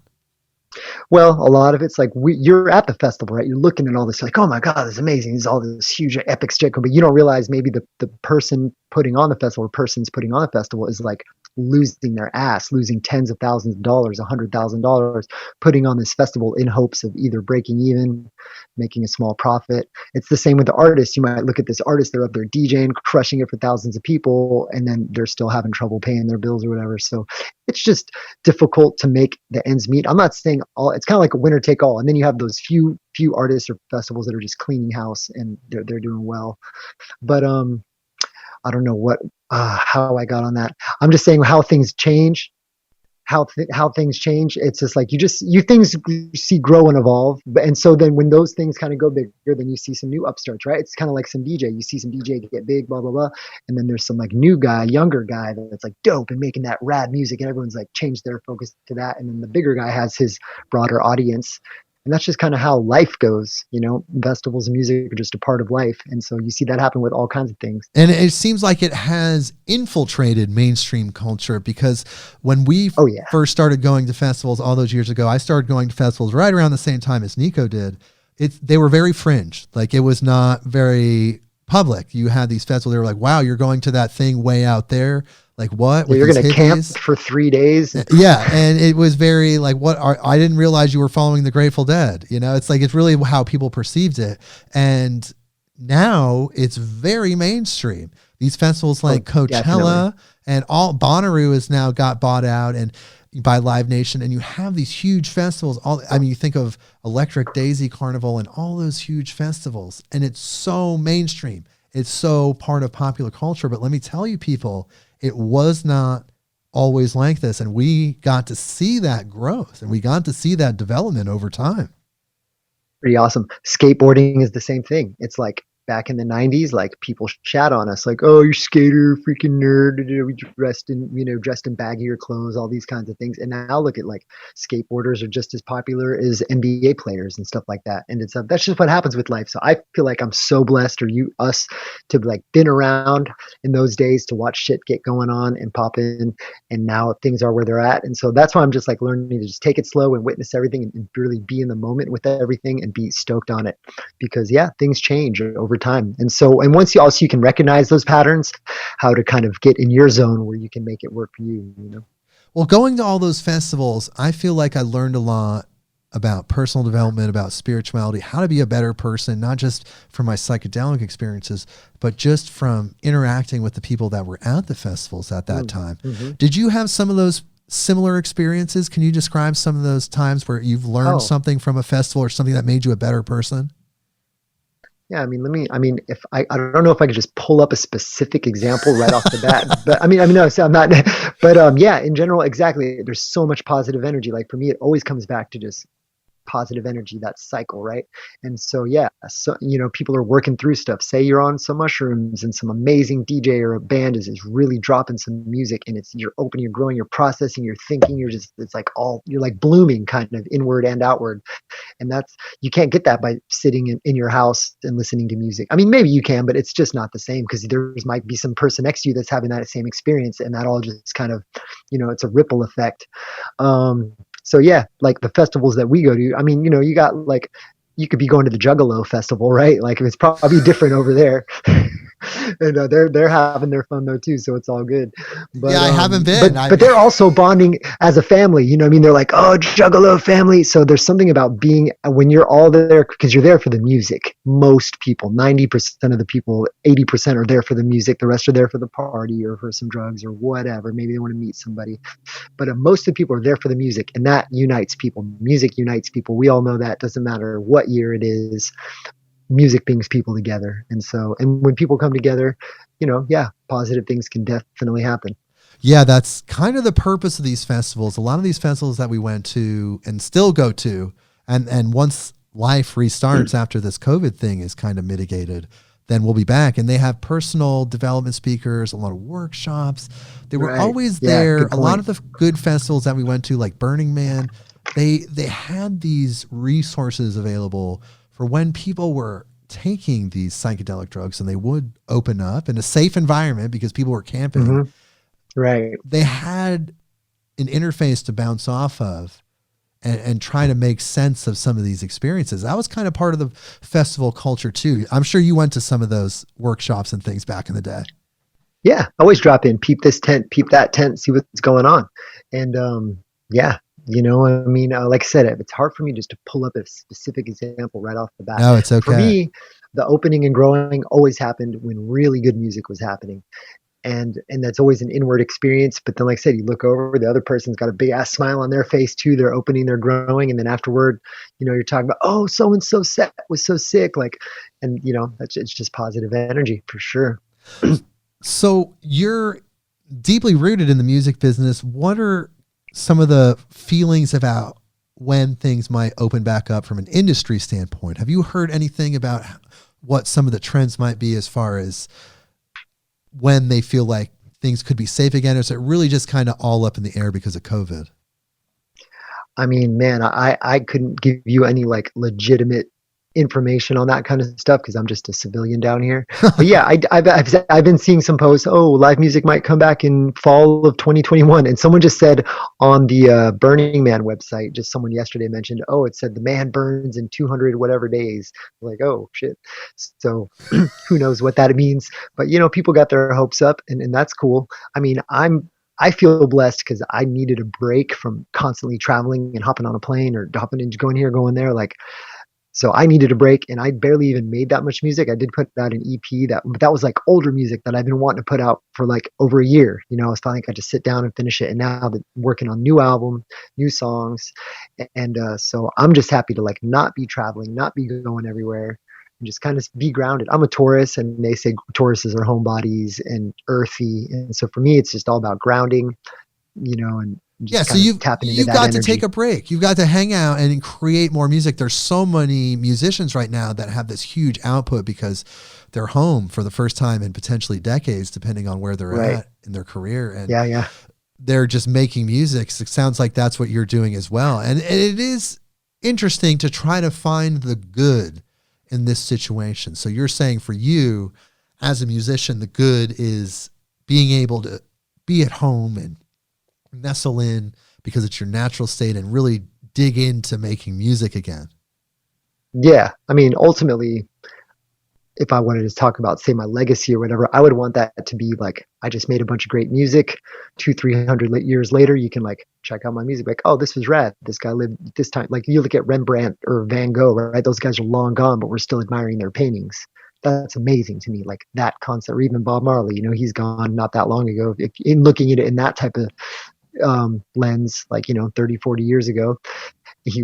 Well, a lot of it's like you're at the festival, right? You're looking at all this, like, oh my God, this is amazing. This is all this huge epic shit. But you don't realize maybe the person putting on the festival or persons putting on the festival is like losing their ass, losing tens of thousands of dollars, $100,000, putting on this festival in hopes of either breaking even, making a small profit. It's the same with the artist. You might look at this artist, they're up there DJing, crushing it for thousands of people, and then they're still having trouble paying their bills or whatever. So it's just difficult to make the ends meet. I'm not saying it's kind of like a winner take all. And then you have those few artists or festivals that are just cleaning house and they're doing well. But I don't know how I got on that. I'm just saying how things change. How things change. It's just like you things see grow and evolve, and so then when those things kind of go bigger, then you see some new upstarts, right? It's kind of like some DJ. You see some DJ get big, blah blah blah, and then there's some like new guy, younger guy that's like dope and making that rad music, and everyone's like changed their focus to that, and then the bigger guy has his broader audience. And that's just kind of how life goes, you know. Festivals and music are just a part of life. And so you see that happen with all kinds of things. And it seems like it has infiltrated mainstream culture, because when we first started going to festivals all those years ago, I started going to festivals right around the same time as NiCO did. They were very fringe. Like it was not very public. You had these festivals, they were like, wow, you're going to that thing way out there. Like what? Yeah, you're going to camp for 3 days. Yeah. And it was very like, I didn't realize you were following the Grateful Dead. You know, it's like, it's really how people perceived it. And now it's very mainstream. These festivals like Coachella and all Bonnaroo has now got bought out and by Live Nation. And you have these huge festivals. You think of Electric Daisy Carnival and all those huge festivals, and it's so mainstream. It's so part of popular culture. But let me tell you, people, it was not always like this. And we got to see that growth and we got to see that development over time. Pretty awesome. Skateboarding is the same thing. It's like back in the 90s, like people shat on us like, oh, you're skater, freaking nerd, we dressed in baggier clothes, all these kinds of things. And now look at like skateboarders are just as popular as NBA players and stuff like that. And that's just what happens with life. So I feel like I'm so blessed, or us, to like been around in those days to watch shit get going on and pop in. And now things are where they're at. And so that's why I'm just like learning to just take it slow and witness everything and really be in the moment with everything and be stoked on it, because things change over time. And once you can recognize those patterns, how to kind of get in your zone where you can make it work for you, you know? Well, going to all those festivals, I feel like I learned a lot about personal development, about spirituality, how to be a better person, not just from my psychedelic experiences, but just from interacting with the people that were at the festivals at that time. Mm-hmm. Did you have some of those similar experiences? Can you describe some of those times where you've learned something from a festival or something that made you a better person? Yeah, if I don't know if I could just pull up a specific example right off the bat, but no, so I'm not, but yeah, in general, exactly. There's so much positive energy. Like for me, it always comes back to just positive energy, that cycle, right? And so yeah, so people are working through stuff. Say you're on some mushrooms and some amazing DJ or a band is really dropping some music, and you're open, you're growing, you're processing, you're thinking, it's like you're like blooming kind of inward and outward. And you can't get that by sitting in your house and listening to music. I mean, maybe you can, but it's just not the same, because there might be some person next to you that's having that same experience, and that all just kind of, it's a ripple effect. So yeah, like the festivals that we go to, you got like, you could be going to the Juggalo festival, right? Like it's probably different over there. And they're having their fun though too, so it's all good. But, yeah, I haven't been. But they're also bonding as a family. They're like, oh, Juggalo family. So there's something about being, when you're all there, because you're there for the music. Most people, 90% of the people, 80% are there for the music. The rest are there for the party or for some drugs or whatever. Maybe they want to meet somebody. But most of the people are there for the music, and that unites people. Music unites people. We all know that. Doesn't matter what year it is. Music brings people together. And when people come together, yeah, positive things can definitely happen. Yeah, that's kind of the purpose of these festivals. A lot of these festivals that we went to and still go to, and once life restarts after this COVID thing is kind of mitigated, then we'll be back. And they have personal development speakers, a lot of workshops. They were always there. A lot of the good festivals that we went to, like Burning Man, they had these resources available for when people were taking these psychedelic drugs, and they would open up in a safe environment because people were camping. Mm-hmm. Right. They had an interface to bounce off of and try to make sense of some of these experiences. That was kind of part of the festival culture too. I'm sure you went to some of those workshops and things back in the day. Yeah. Always drop in, peep this tent, peep that tent, see what's going on. And yeah, like I said, it's hard for me just to pull up a specific example right off the bat. No, it's okay. For me, the opening and growing always happened when really good music was happening. And that's always an inward experience. But then, like I said, you look over, the other person's got a big ass smile on their face too. They're opening, they're growing. And then afterward, you're talking about, oh, so-and-so set was so sick. Like, and it's just positive energy for sure. So you're deeply rooted in the music business. What are some of the feelings about when things might open back up from an industry standpoint? Have you heard anything about what some of the trends might be as far as when they feel like things could be safe again? Or is it really just kind of all up in the air because of COVID? I mean, man, I couldn't give you any like legitimate information on that kind of stuff because I'm just a civilian down here. But yeah, I've been seeing some posts. Oh, live music might come back in fall of 2021, and someone just said on the Burning Man website, just someone yesterday mentioned, oh, it said the man burns in 200 whatever days. Like, oh shit. So who knows what that means? But people got their hopes up, and that's cool. I mean, I feel blessed because I needed a break from constantly traveling and hopping on a plane or hopping into going here, going there. Like, so I needed a break, and I barely even made that much music. I did put out an EP that was like older music that I've been wanting to put out for like over a year. I was finally got to sit down and finish it. And now I'm working on new album, new songs. And so I'm just happy to like not be traveling, not be going everywhere, and just kind of be grounded. I'm a Taurus, and they say Tauruses are homebodies and earthy. And so for me, it's just all about grounding, and so you've got to take a break. You've got to hang out and create more music. There's so many musicians right now that have this huge output because they're home for the first time in potentially decades, depending on where they're at in their career. And they're just making music. So it sounds like that's what you're doing as well. And it is interesting to try to find the good in this situation. So you're saying for you as a musician, the good is being able to be at home and nestle in because it's your natural state and really dig into making music again. Yeah. I mean, ultimately, if I wanted to talk about, say, my legacy or whatever, I would want that to be like, I just made a bunch of great music. 200-300 years later, you can like check out my music. Like, oh, this was rad. This guy lived this time. Like you look at Rembrandt or Van Gogh, right? Those guys are long gone, but we're still admiring their paintings. That's amazing to me. Like that concept, or even Bob Marley, he's gone not that long ago. If in looking at it in that type of lens, like, 30, 40 years ago,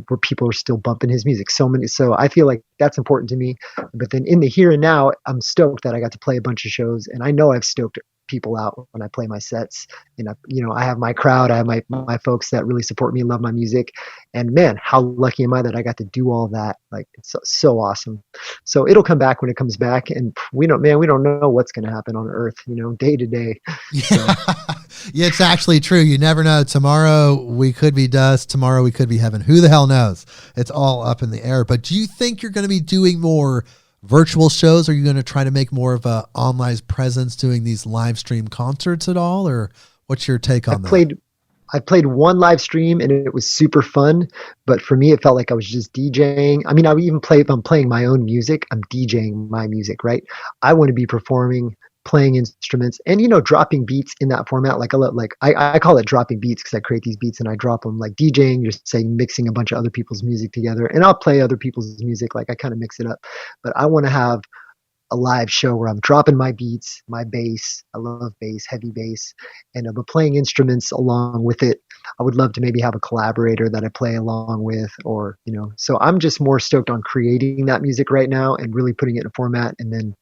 where people are still bumping his music. So I feel like that's important to me. But then in the here and now, I'm stoked that I got to play a bunch of shows, and I know I've stoked people out when I play my sets. And I have my crowd, I have my folks that really support me and love my music. And man, how lucky am I that I got to do all that? Like it's so awesome. So it'll come back when it comes back, and we don't know what's going to happen on Earth, day to day. Yeah. Yeah, it's actually true. You never know. Tomorrow we could be dust. Tomorrow we could be heaven. Who the hell knows? It's all up in the air. But do you think you're going to be doing more virtual shows? Are you going to try to make more of a online presence doing these live stream concerts at all? Or what's your take on that? I played one live stream and it was super fun, but for me, it felt like I was just DJing. I mean, I would even play if I'm playing my own music, I'm DJing my music, right? I want to be performing, playing instruments, and dropping beats in that format. Like I call it dropping beats because I create these beats and I drop them. Like DJing, you're saying mixing a bunch of other people's music together, and I'll play other people's music. Like I kind of mix it up, but I want to have a live show where I'm dropping my beats, my bass. I love bass, heavy bass, and I'm playing instruments along with it. I would love to maybe have a collaborator that I play along with, or So I'm just more stoked on creating that music right now and really putting it in a format, and then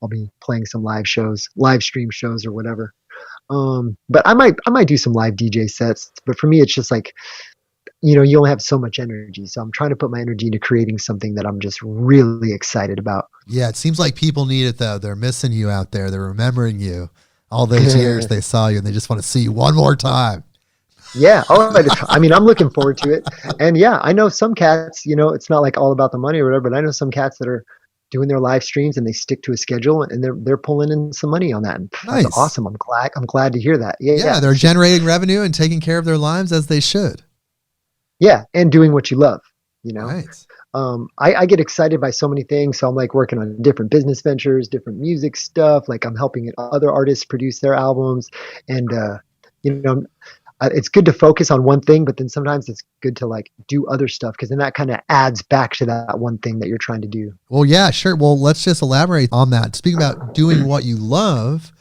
I'll be playing some live stream shows or whatever. But I might do some live DJ sets. But for me, it's just like, you only have so much energy. So I'm trying to put my energy into creating something that I'm just really excited about. Yeah, it seems like people need it though. They're missing you out there. They're remembering you all those years they saw you, and they just want to see you one more time. Yeah. I mean, I'm looking forward to it. And yeah, I know some cats, it's not like all about the money or whatever, but I know some cats that are doing their live streams and they stick to a schedule, and they're pulling in some money on that. And nice. That's awesome. I'm glad to hear that. Yeah. They're generating revenue and taking care of their lives as they should. Yeah. And doing what you love, Right. I get excited by so many things. So I'm like working on different business ventures, different music stuff. Like I'm helping other artists produce their albums, and, it's good to focus on one thing, but then sometimes it's good to like do other stuff, because then that kind of adds back to that one thing that you're trying to do. Well, yeah, sure. Well, let's just elaborate on that. Speaking about doing what you love,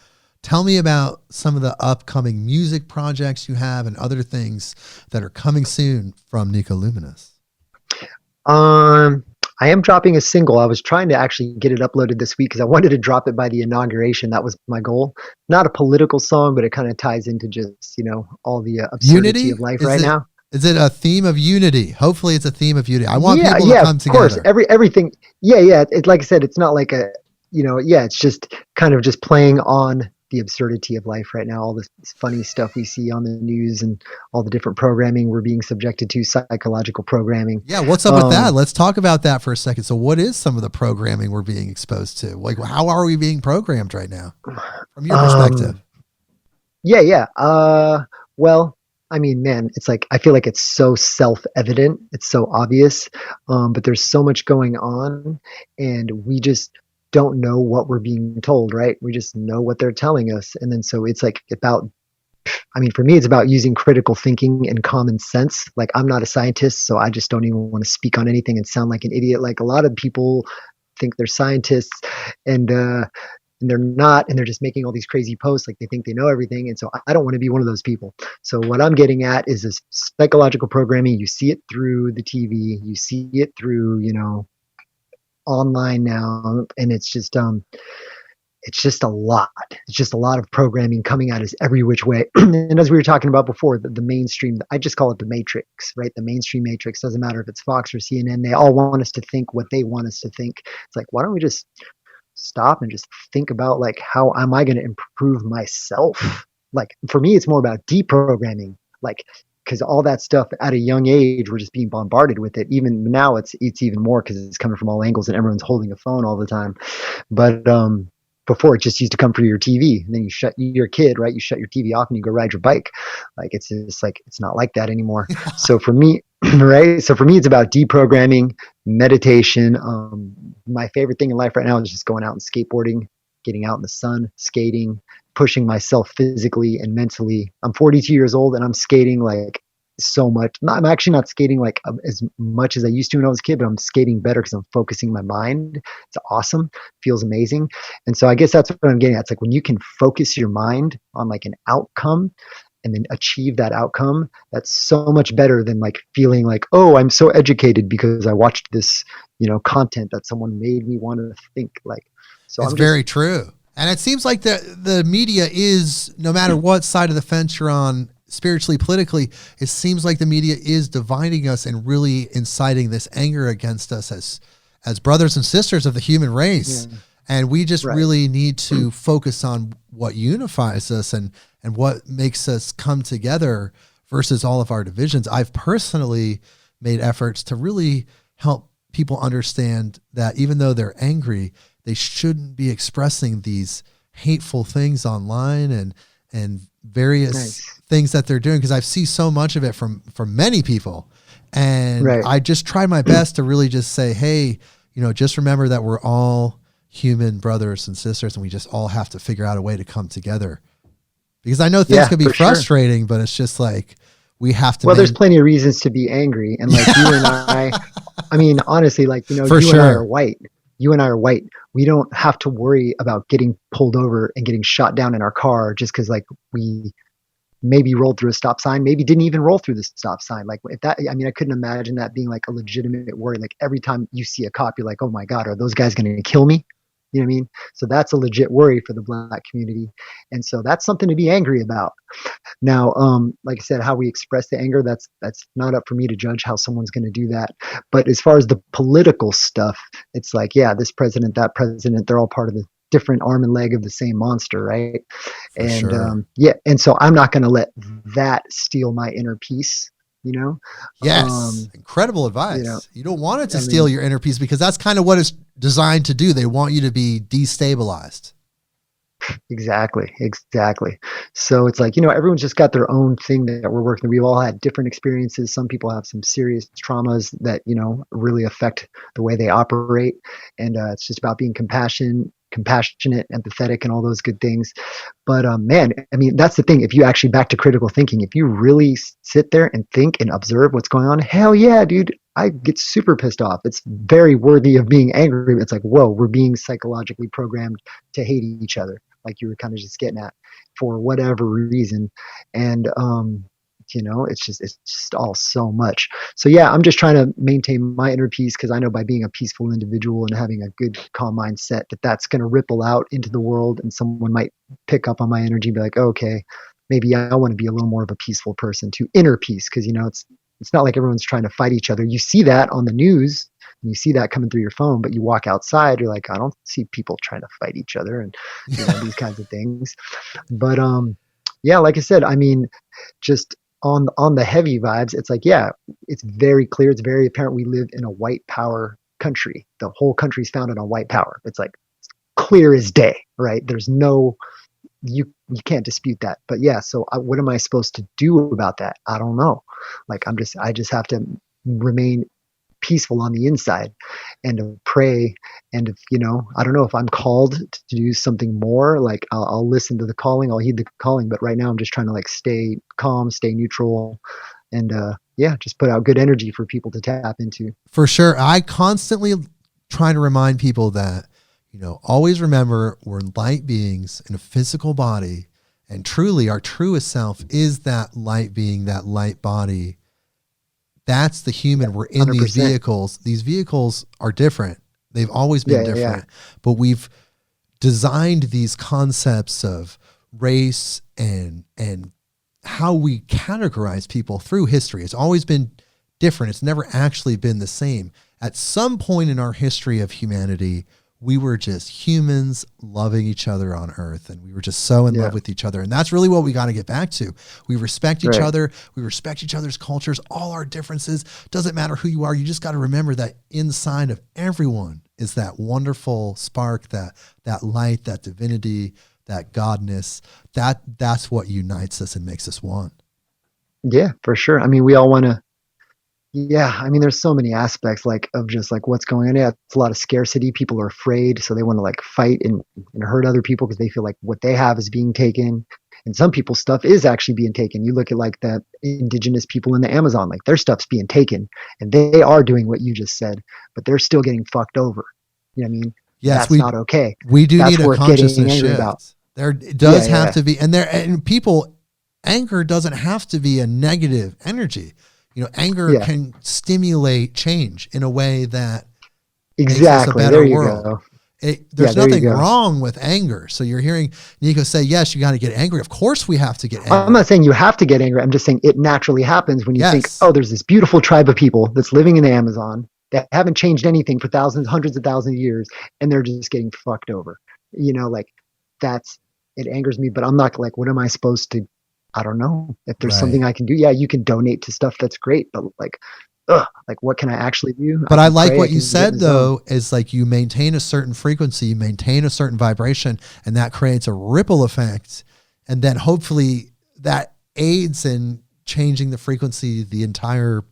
tell me about some of the upcoming music projects you have and other things that are coming soon from NiCO LUMiNOUS. I am dropping a single. I was trying to actually get it uploaded this week because I wanted to drop it by the inauguration. That was my goal. Not a political song, but it kind of ties into just, all the absurdity Unity of life right now. Is it a theme of unity? Hopefully it's a theme of unity. I want people to come together. Of course. Everything. Yeah. It's like I said, it's not like it's just kind of just playing on the absurdity of life right now, all this funny stuff we see on the news and all the different programming we're being subjected to, psychological programming. Yeah, what's up with that? Let's talk about that for a second. So what is some of the programming we're being exposed to? Like, how are we being programmed right now from your perspective? Yeah. Well, I mean, man, it's like, I feel like it's so self-evident. It's so obvious, but there's so much going on, and we just don't know what we're being told, right? We just know what they're telling us. And then so it's like for me, it's about using critical thinking and common sense. Like I'm not a scientist, so I just don't even want to speak on anything and sound like an idiot. Like a lot of people think they're scientists, and they're not, and they're just making all these crazy posts like they think they know everything. And so I don't want to be one of those people. So what I'm getting at is this psychological programming. You see it through the TV, you see it through, online now, and it's just a lot. It's just a lot of programming coming at us every which way. And as we were talking about before, the mainstream, I just call it the matrix, right? The mainstream matrix. Doesn't matter if it's Fox or CNN, they all want us to think what they want us to think. It's like, why don't we just stop and just think about like, how am I going to improve myself? Like for me, it's more about deprogramming, like, because all that stuff at a young age, we're just being bombarded with it. Even now, it's even more because it's coming from all angles and everyone's holding a phone all the time. But before, it just used to come through your TV, and then you're a kid, right? You shut your TV off and you go ride your bike. Like it's just like, it's not like that anymore. So for me, right? So for me, it's about deprogramming, meditation. My favorite thing in life right now is just going out and skateboarding, getting out in the sun, skating, pushing myself physically and mentally. I'm 42 years old and I'm skating like so much. I'm actually not skating like as much as I used to when I was a kid, but I'm skating better because I'm focusing my mind. It's awesome. Feels amazing. And so I guess that's what I'm getting at. It's like when you can focus your mind on like an outcome and then achieve that outcome, that's so much better than like feeling like, oh, I'm so educated because I watched this, content that someone made me want to think like. So It's I'm just very true. And it seems like the media is, no matter what side of the fence you're on, spiritually, politically, it seems like the media is dividing us and really inciting this anger against us as brothers and sisters of the human race. Yeah. And we just Right. really need to focus on what unifies us and what makes us come together versus all of our divisions. I've personally made efforts to really help people understand that even though they're angry, they shouldn't be expressing these hateful things online and various Nice. things that they're doing, because I see so much of it from many people. And Right. I just try my best to really just say, hey, just remember that we're all human brothers and sisters, and we just all have to figure out a way to come together. Because I know things Yeah, can be for sure. frustrating, but it's just like we have to. Well, there's plenty of reasons to be angry. And like you and I mean, honestly, like, For you and I sure. are white. You and I are white. We don't have to worry about getting pulled over and getting shot down in our car just because like we maybe rolled through a stop sign, maybe didn't even roll through the stop sign. Like if that, I mean, I couldn't imagine that being like a legitimate worry. Like every time you see a cop, you're like, oh my God, are those guys going to kill me? You know what I mean? So that's a legit worry for the Black community. And so that's something to be angry about. Now, like I said, how we express the anger, that's not up for me to judge how someone's going to do that. But as far as the political stuff, it's like, yeah, this president, that president, they're all part of the different arm and leg of the same monster, right? For And sure. yeah, and so I'm not going to let that steal my inner peace, you know? Yes. Incredible You know, advice. You don't want it to I steal mean, your inner peace, because that's kind of what it's designed to do. They want you to be destabilized. exactly, exactly. So it's like, everyone's just got their own thing that we're working. We've all had different experiences. Some people have some serious traumas that, really affect the way they operate. And it's just about being compassionate, empathetic, and all those good things. But man, I mean, that's the thing. If you actually, back to critical thinking, if you really sit there and think and observe what's going on, hell yeah, dude, I get super pissed off. It's very worthy of being angry. It's like, whoa, we're being psychologically programmed to hate each other, like you were kind of just getting at, for whatever reason. And it's just all so much. So yeah, I'm just trying to maintain my inner peace, because I know by being a peaceful individual and having a good calm mindset, that's going to ripple out into the world, and someone might pick up on my energy and be like, okay, maybe I want to be a little more of a peaceful person, to inner peace. Because it's not like everyone's trying to fight each other. You see that on the news and you see that coming through your phone, but you walk outside, you're like, I don't see people trying to fight each other, and these kinds of things. But yeah, like I said, I mean, just on the heavy vibes, it's like, yeah, it's very clear, it's very apparent we live in a white power country. The whole country's founded on white power. It's like clear as day, right? There's no, you can't dispute that. But yeah, so what am I supposed to do about that? I don't know. Like I just have to remain peaceful on the inside and to pray. And if, I don't know if I'm called to do something more, like I'll listen to the calling, I'll heed the calling. But right now I'm just trying to like stay calm, stay neutral, and yeah, just put out good energy for people to tap into. For sure. I constantly try to remind people that, always remember we're light beings in a physical body, and truly our truest self is that light being, that light body. That's the human. We're in 100%. these vehicles. These vehicles are different. They've always been Yeah, different, but we've designed these concepts of race and how we categorize people through history. It's always been different. It's never actually been the same. At some point in our history of humanity, we were just humans loving each other on earth, and we were just so in love with each other. And that's really what we got to get back to. We respect each other. We respect each other's cultures, all our differences. Doesn't matter who you are. You just got to remember that inside of everyone is that wonderful spark, that light, that divinity, that godness. That's what unites us and makes us one. Yeah, for sure. I mean, we all want to Yeah, I mean, there's so many aspects like of just like what's going on. Yeah, it's a lot of scarcity. People are afraid, so they want to like fight and hurt other people because they feel like what they have is being taken. And some people's stuff is actually being taken. You look at like the indigenous people in the Amazon, like their stuff's being taken, and they are doing what you just said, but they're still getting fucked over. You know what I mean? Yes, That's not okay. we do That's need a worth getting consciousness angry about. shift. There does Yeah, have yeah, to be, and people, anger doesn't have to be a negative energy. You know, anger yeah. can stimulate change in a way that makes us a Exactly. better There you world. go. Yeah, There's there you nothing go. wrong with anger. So you're hearing NiCO say, yes, you got to get angry. Of course we have to get I'm angry. not saying you have to get angry. I'm just saying it naturally happens when you think, Yes. oh, there's this beautiful tribe of people that's living in the Amazon that haven't changed anything for thousands, hundreds of thousands of years, and they're just getting fucked over. You know, like that's it angers me, but I'm not like, what am I supposed to? I don't know. If there's Right. something I can do, yeah, you can donate to stuff that's great, but like, ugh, like what can I actually do? I But I can like pray, I what you can get in said the zone. though, is like you maintain a certain frequency, you maintain a certain vibration, and that creates a ripple effect. And then hopefully that aids in changing the frequency, the entire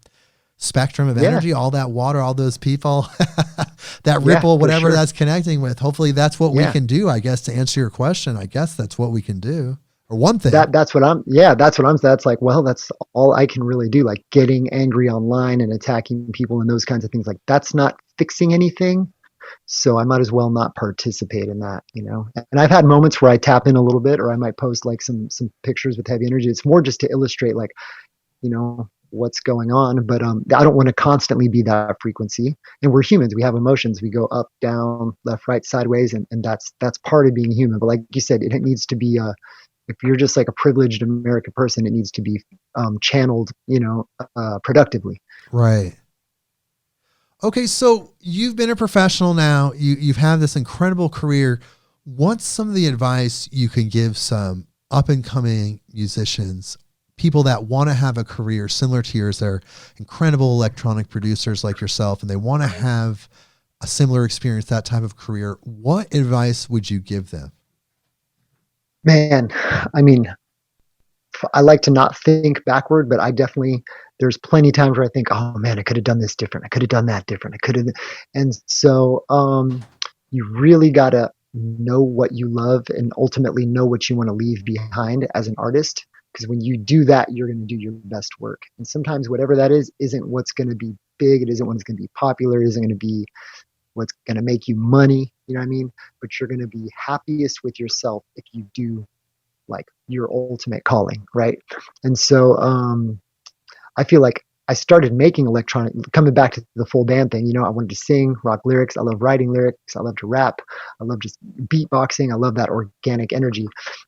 spectrum of Yeah, energy, all that water, all those people, that yeah, ripple, for whatever sure. that's connecting with. Hopefully that's what we Yeah. can do, I guess, to answer your question. I guess that's what we can do. Or one thing. That's what I'm yeah, that's what I'm that's like, well, that's all I can really do. Like getting angry online and attacking people and those kinds of things. Like that's not fixing anything. So I might as well not participate in that, you know. And I've had moments where I tap in a little bit or I might post like some pictures with heavy energy. It's more just to illustrate like, you know, what's going on. But I don't want to constantly be that frequency. And we're humans. We have emotions. We go up, down, left, right, sideways, and that's part of being human. But like you said, it needs to be if you're just like a privileged American person, it needs to be channeled, you know, productively. Right. Okay, so you've been a professional now. You've had this incredible career. What's some of the advice you can give some up and coming musicians, people that want to have a career similar to yours? They're incredible electronic producers like yourself, and they want to have a similar experience, that type of career. What advice would you give them? Man, I mean, I like to not think backward, but I definitely there's plenty of times where I think, oh man, I could have done this different. I could have done that different. I could have, and so you really gotta know what you love and ultimately know what you want to leave behind as an artist. Because when you do that, you're going to do your best work. And sometimes whatever that is isn't what's going to be big. It isn't what's going to be popular. It isn't going to be what's going to make you money. You know what I mean? But you're going to be happiest with yourself if you do like your ultimate calling, right? And so I feel like I started making electronic, coming back to the full band thing. You know, I wanted to sing, rock lyrics. I love writing lyrics. I love to rap. I love just beatboxing. I love that organic energy.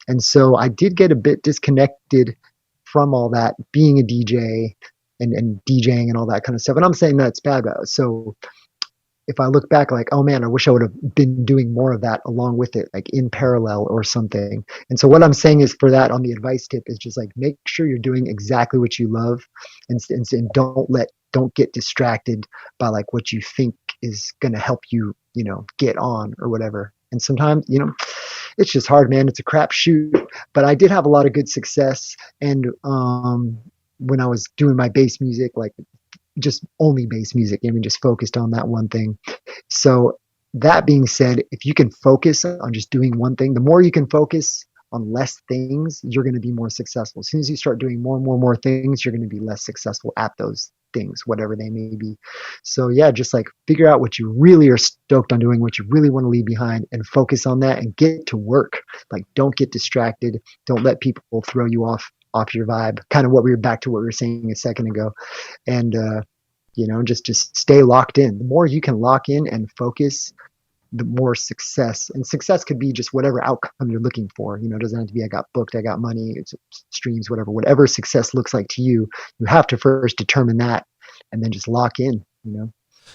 And so I did get a bit disconnected from all that, being a DJ and DJing and all that kind of stuff. And I'm saying that's bad. So if I look back, like, oh man, I wish I would have been doing more of that along with it, like in parallel or something. And so what I'm saying is for that on the advice tip is just like make sure you're doing exactly what you love, and don't get distracted by like what you think is going to help you, you know, get on or whatever. And sometimes, you know, it's just hard, man. It's a crap shoot. But I did have a lot of good success, and when I was doing my bass music, like just only bass music, I mean, just focused on that one thing. So that being said, if you can focus on just doing one thing, the more you can focus on less things, you're going to be more successful. As soon as you start doing more and more and more things, you're going to be less successful at those things, whatever they may be. So yeah, just like figure out what you really are stoked on doing, what you really want to leave behind, and focus on that and get to work. Like don't get distracted. Don't let people throw you off your vibe. Kind of what we were back to what we were saying a second ago. And you know, just stay locked in. The more you can lock in and focus, the more success. And success could be just whatever outcome you're looking for. You know, it doesn't have to be I got booked, I got money, it's streams, whatever success looks like to you. You have to first determine that and then just lock in, you know.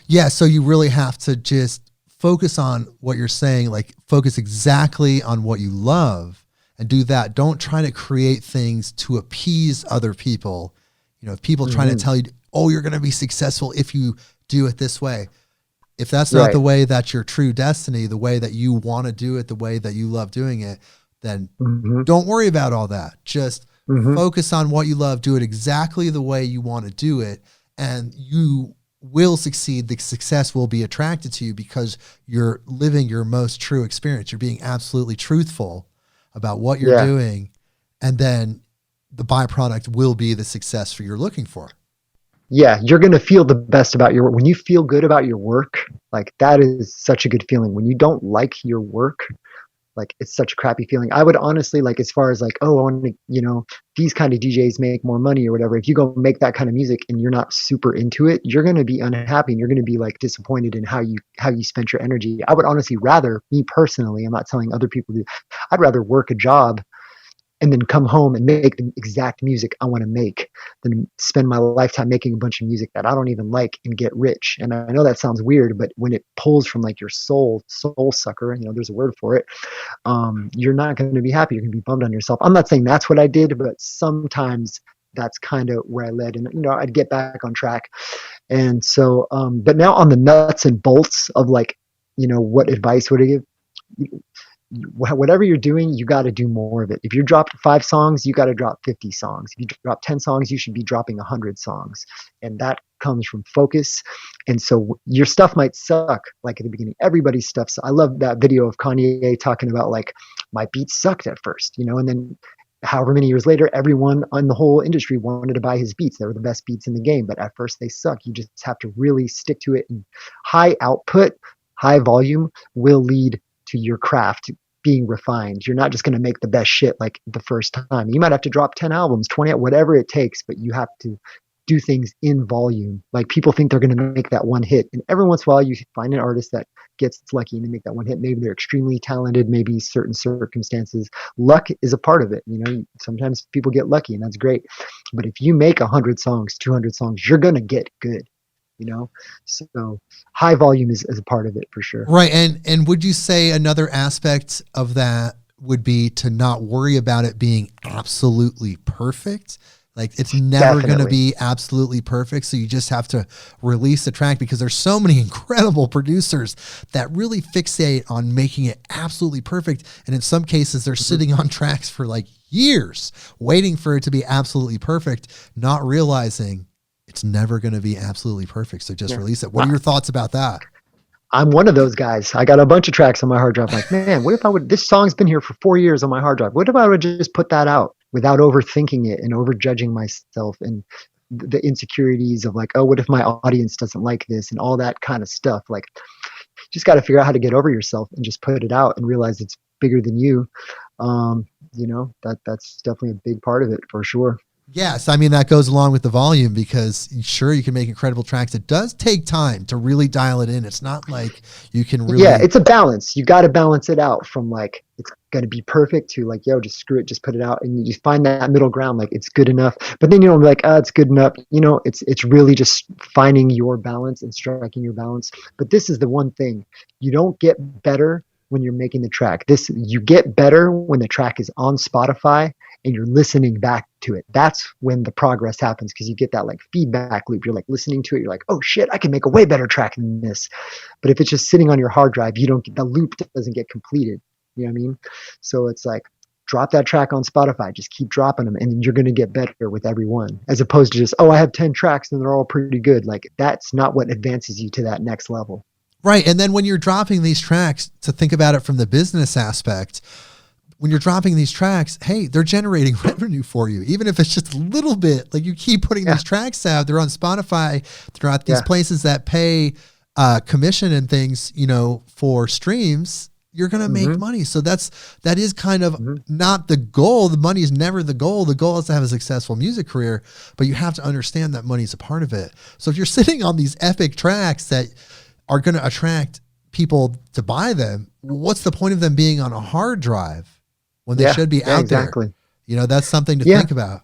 Yeah, so you really have to just focus on what you're saying, like focus exactly on what you love and do that. Don't try to create things to appease other people. You know, if people trying to tell you, oh, you're going to be successful if you do it this way. If that's not the way that's your true destiny, the way that you want to do it, the way that you love doing it, then don't worry about all that. Just focus on what you love, do it exactly the way you want to do it, and you will succeed. The success will be attracted to you because you're living your most true experience. You're being absolutely truthful about what you're doing. And then the byproduct will be the success you're looking for. Yeah, you're going to feel the best about your work. When you feel good about your work, like that is such a good feeling. When you don't like your work, like it's such a crappy feeling. I would honestly, like, as far as like, oh, I want to, these kind of DJs make more money or whatever. If you go make that kind of music and you're not super into it, you're going to be unhappy and you're going to be like disappointed in how you spent your energy. I would honestly rather, me personally, I'm not telling other people to, I'd rather work a job and then come home and make the exact music I want to make than spend my lifetime making a bunch of music that I don't even like and get rich. And I know that sounds weird, but when it pulls from like your soul sucker, there's a word for it. You're not going to be happy. You're going to be bummed on yourself. I'm not saying that's what I did, but sometimes that's kind of where I led, and I'd get back on track. And so, but now on the nuts and bolts of like, what advice would I give? Whatever you're doing, you got to do more of it. If you drop 5 songs, you got to drop 50 songs. If you drop 10 songs, you should be dropping 100 songs. And that comes from focus. And so your stuff might suck like at the beginning. Everybody's stuff. I love that video of Kanye talking about like, my beats sucked at first, and then however many years later, everyone on the whole industry wanted to buy his beats. They were the best beats in the game, but at first they suck. You just have to really stick to it. And high output, high volume will lead to your craft being refined. You're not just going to make the best shit like the first time. You might have to drop 10 albums, 20, whatever it takes, but you have to do things in volume. Like people think they're going to make that one hit. And every once in a while you find an artist that gets lucky and they make that one hit. Maybe they're extremely talented, maybe certain circumstances. Luck is a part of it. Sometimes people get lucky and that's great. But if you make 100 songs, 200 songs, you're going to get good. So high volume is a part of it for sure. Right. And would you say another aspect of that would be to not worry about it being absolutely perfect? Like it's never going to be absolutely perfect. So you just have to release the track because there's so many incredible producers that really fixate on making it absolutely perfect. And in some cases they're sitting on tracks for like years waiting for it to be absolutely perfect, not realizing it's never going to be absolutely perfect. So just release it. What are your thoughts about that? I'm one of those guys. I got a bunch of tracks on my hard drive. Like, man, what if this song's been here for 4 years on my hard drive. What if I would just put that out without overthinking it and overjudging myself and the insecurities of like, oh, what if my audience doesn't like this and all that kind of stuff. Like, just got to figure out how to get over yourself and just put it out and realize it's bigger than you. That's definitely a big part of it for sure. Yes, I mean, that goes along with the volume because sure, you can make incredible tracks. It does take time to really dial it in. It's not like you can really... Yeah, it's a balance. You got to balance it out from like, it's going to be perfect to like, yo, just screw it, just put it out. And you find that middle ground, like it's good enough. But then you don't be like, it's good enough. It's really just finding your balance and striking your balance. But this is the one thing. You don't get better when you're making the track. You get better when the track is on Spotify and you're listening back to it. That's when the progress happens because you get that like feedback loop. You're like listening to it. You're like, oh shit, I can make a way better track than this. But if it's just sitting on your hard drive, the loop doesn't get completed. You know what I mean? So it's like, drop that track on Spotify. Just keep dropping them and you're going to get better with every one. As opposed to just, I have 10 tracks and they're all pretty good. Like that's not what advances you to that next level. Right. And then when you're dropping these tracks, to think about it from the business aspect, when you're dropping these tracks, hey, they're generating revenue for you, even if it's just a little bit. Like you keep putting these tracks out, they're on Spotify, they're at these places that pay commission and things, for streams. You're going to make money. So that is kind of not the goal. The money is never the goal. The goal is to have a successful music career, but you have to understand that money is a part of it. So if you're sitting on these epic tracks that are going to attract people to buy them, what's the point of them being on a hard drive when they should be out there? That's something to think about.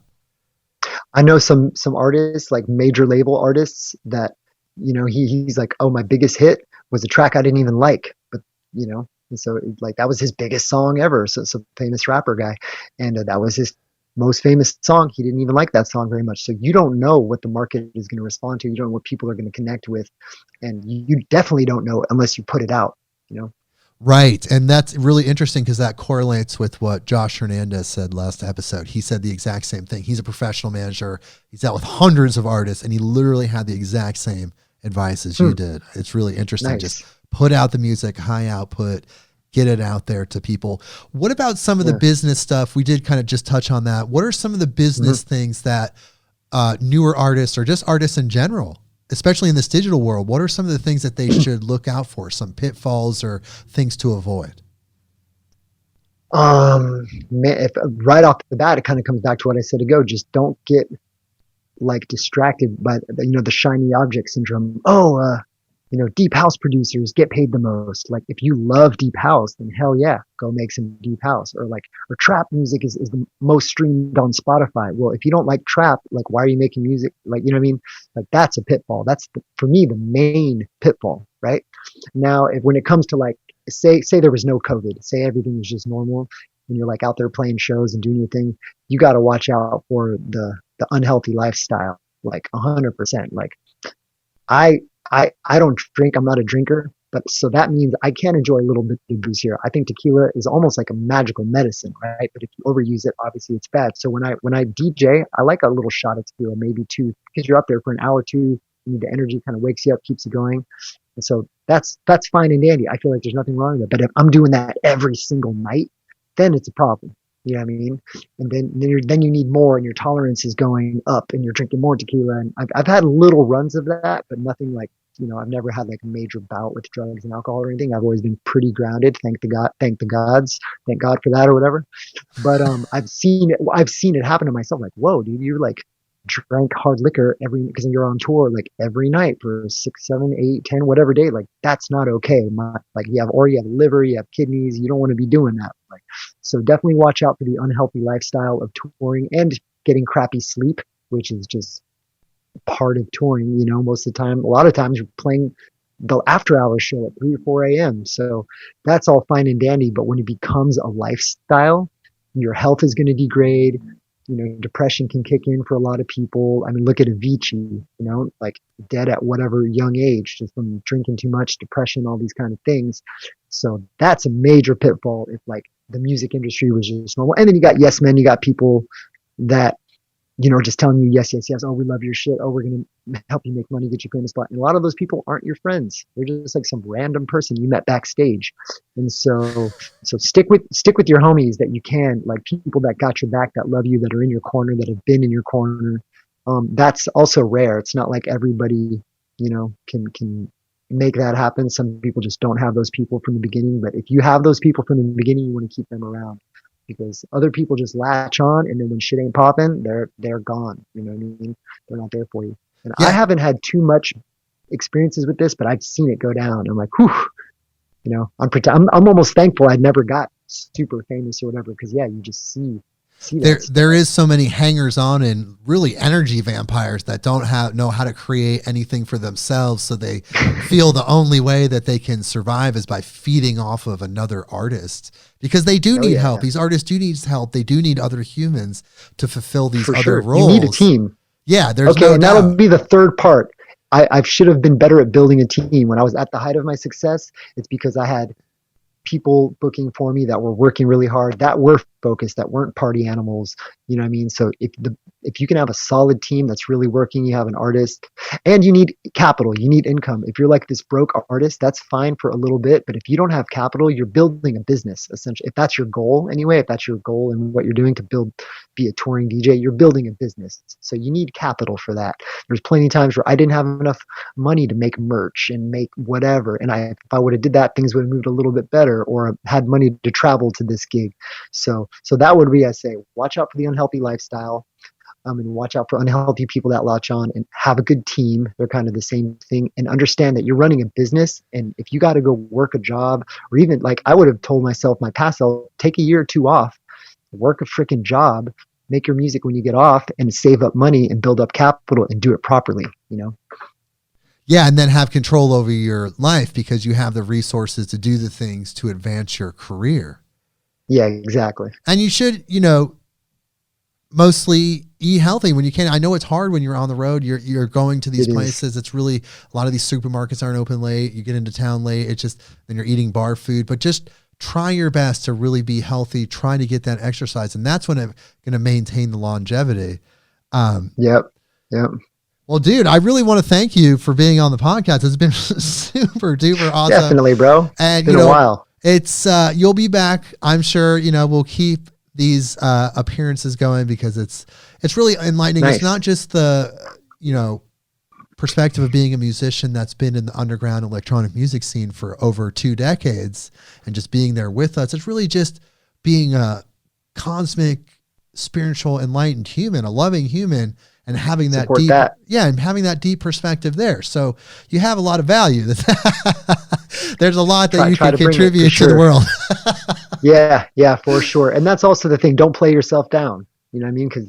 I know some artists, like major label artists that, he's like, oh, my biggest hit was a track I didn't even like, but, and so like that was his biggest song ever. So it's a famous rapper guy. And that was his most famous song. He didn't even like that song very much. So you don't know what the market is going to respond to. You don't know what people are going to connect with. And you definitely don't know unless you put it out, Right. And that's really interesting because that correlates with what Josh Hernandez said last episode. He said the exact same thing. He's a professional manager. He's out with hundreds of artists, and he literally had the exact same advice as you did. It's really interesting. Nice. Just put out the music, high output, get it out there to people. What about some of the business stuff? We did kind of just touch on that. What are some of the business things that newer artists or just artists in general, especially in this digital world, what are some of the things that they should look out for? Some pitfalls or things to avoid? If right off the bat, it kind of comes back to what I said ago. Just don't get like distracted by the shiny object syndrome. Deep house producers get paid the most. Like if you love deep house, then hell yeah, go make some deep house. Or trap music is the most streamed on Spotify. Well, if you don't like trap, like why are you making music? Like, you know what I mean? Like that's a pitfall. That's for me the main pitfall, right? Now, when it comes to like say there was no COVID, say everything was just normal, and you're like out there playing shows and doing your thing, you got to watch out for the unhealthy lifestyle, like 100%. Like I don't drink. I'm not a drinker, but so that means I can enjoy a little bit of booze here. I think tequila is almost like a magical medicine, right? But if you overuse it, obviously it's bad. So when I DJ, I like a little shot of tequila, maybe two, because you're up there for an hour or two. You need the energy, kind of wakes you up, keeps you going. And so that's fine and dandy. I feel like there's nothing wrong with it. But if I'm doing that every single night, then it's a problem. You know what I mean? And then you need more, and your tolerance is going up, and you're drinking more tequila. And I've had little runs of that, but nothing like, I've never had like a major bout with drugs and alcohol or anything. I've always been pretty grounded. Thank God for that or whatever. But I've seen it happen to myself. Like, whoa, dude, you're like drank hard liquor because you're on tour like every night for 6, 7, 8, 10, whatever day. Like that's not okay. You have liver, you have kidneys. You don't want to be doing that. Like, so definitely watch out for the unhealthy lifestyle of touring and getting crappy sleep, which is just part of touring. Most of the time, a lot of times you're playing the after hours show at 3 or 4 a.m. So that's all fine and dandy. But when it becomes a lifestyle, your health is going to degrade. Depression can kick in for a lot of people. I mean, look at Avicii, like dead at whatever young age, just from drinking too much, depression, all these kind of things. So that's a major pitfall if like the music industry was just normal. And then you got yes men, you got people that, just telling you yes, yes, yes. Oh, we love your shit. Oh, we're going to help you make money, get you famous. And a lot of those people aren't your friends. They're just like some random person you met backstage. And so stick with your homies that you can, like people that got your back, that love you, that are in your corner, that have been in your corner. That's also rare. It's not like everybody, can make that happen. Some people just don't have those people from the beginning. But if you have those people from the beginning, you want to keep them around. Because other people just latch on, and then when shit ain't popping, they're gone. You know what I mean? They're not there for you. And I haven't had too much experiences with this, but I've seen it go down. I'm like, whew, I'm almost thankful I never got super famous or whatever, because you just see there is so many hangers on and really energy vampires that don't know how to create anything for themselves. So they feel the only way that they can survive is by feeding off of another artist, because they do need help. These artists do need help. They do need other humans to fulfill these other roles. You need a team. Yeah. There's and that'll be the third part. I should have been better at building a team. When I was at the height of my success, it's because I had people booking for me that were working really hard, that were focused, that weren't party animals. You know what I mean? So if you can have a solid team that's really working, you have an artist, and you need capital, you need income. If you're like this broke artist, that's fine for a little bit. But if you don't have capital, you're building a business, essentially. If that's your goal anyway, if that's your goal and what you're doing to be a touring DJ, you're building a business. So you need capital for that. There's plenty of times where I didn't have enough money to make merch and make whatever. And if I would have did that, things would have moved a little bit better, or had money to travel to this gig. So that would be, I say, watch out for the unhealthy lifestyle, and watch out for unhealthy people that latch on, and have a good team. They're kind of the same thing, and understand that you're running a business. And if you got to go work a job, or even like I would have told myself my past self, take a year or two off, work a freaking job, make your music when you get off, and save up money and build up capital and do it properly, Yeah, and then have control over your life because you have the resources to do the things to advance your career. Yeah, exactly. And you should, mostly eat healthy when you can. I know it's hard when you're on the road. You're going to these places. It's really, a lot of these supermarkets aren't open late. You get into town late. It's just, then you're eating bar food, but just try your best to really be healthy, try to get that exercise. And that's when it's going to maintain the longevity. Yep. Well, dude, I really want to thank you for being on the podcast. It's been super duper awesome. Definitely, bro. And it's been a while. It's, you'll be back. I'm sure, we'll keep these appearances going because it's really enlightening. Nice. It's not just the, perspective of being a musician that's been in the underground electronic music scene for over 2 decades and just being there with us. It's really just being a cosmic, spiritual, enlightened human, a loving human, and having that deep, and having that deep perspective there. So you have a lot of value. There's a lot that you can contribute to the world. Yeah, for sure. And that's also the thing. Don't play yourself down. You know what I mean? Because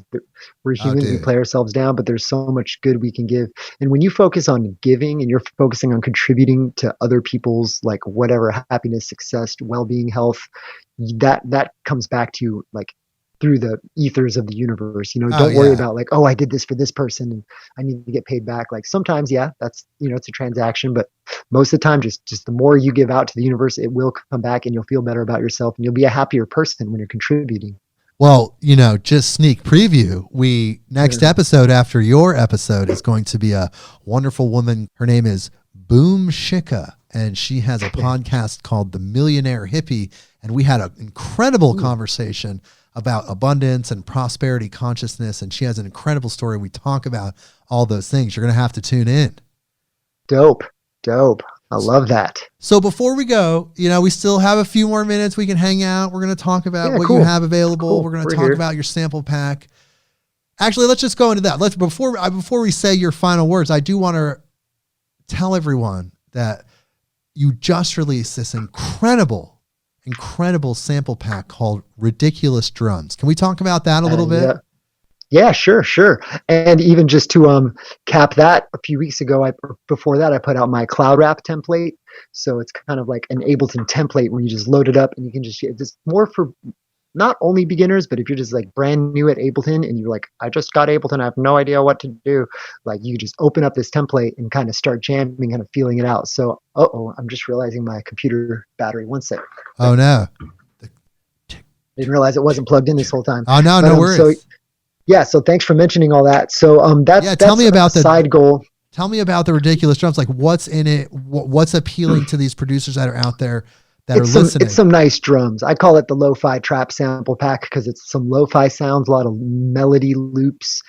we're humans, we play ourselves down, but there's so much good we can give. And when you focus on giving and you're focusing on contributing to other people's, like, whatever, happiness, success, well-being, health, that comes back to you, like, through the ethers of the universe. Don't worry about, like, oh, I did this for this person and I need to get paid back. Like, sometimes, that's, it's a transaction, but most of the time, just the more you give out to the universe, it will come back and you'll feel better about yourself and you'll be a happier person when you're contributing. Well, just sneak preview. Next episode after your episode is going to be a wonderful woman. Her name is Boom Shika, and she has a podcast called The Millionaire Hippie. And we had an incredible conversation about abundance and prosperity consciousness. And she has an incredible story. We talk about all those things. You're going to have to tune in. Dope. I love that. So before we go, we still have a few more minutes. We can hang out. We're going to talk about what you have available. Cool. We're going to talk about your sample pack. Actually, let's just go into that. Before we say your final words, I do want to tell everyone that you just released this incredible sample pack called Ridiculous Drums. Can we talk about that a little bit? Yeah, sure. And even just to cap that, a few weeks ago, before that, I put out my Cloud Rap template. So it's kind of like an Ableton template where you just load it up and you can it's more for not only beginners, but if you're just like brand new at Ableton and you're like, I just got Ableton, I have no idea what to do. Like, you just open up this template and kind of start jamming, kind of feeling it out. So, I'm just realizing my computer battery. One sec. Oh no. Didn't realize it wasn't plugged in this whole time. Oh no, no worries. So thanks for mentioning all that. So tell me about the side goal. Tell me about the Ridiculous Drums. Like, what's in it? What's appealing to these producers that are out there that are listening? It's some nice drums. I call it the lo-fi trap sample pack because it's some lo-fi sounds, a lot of melody loops,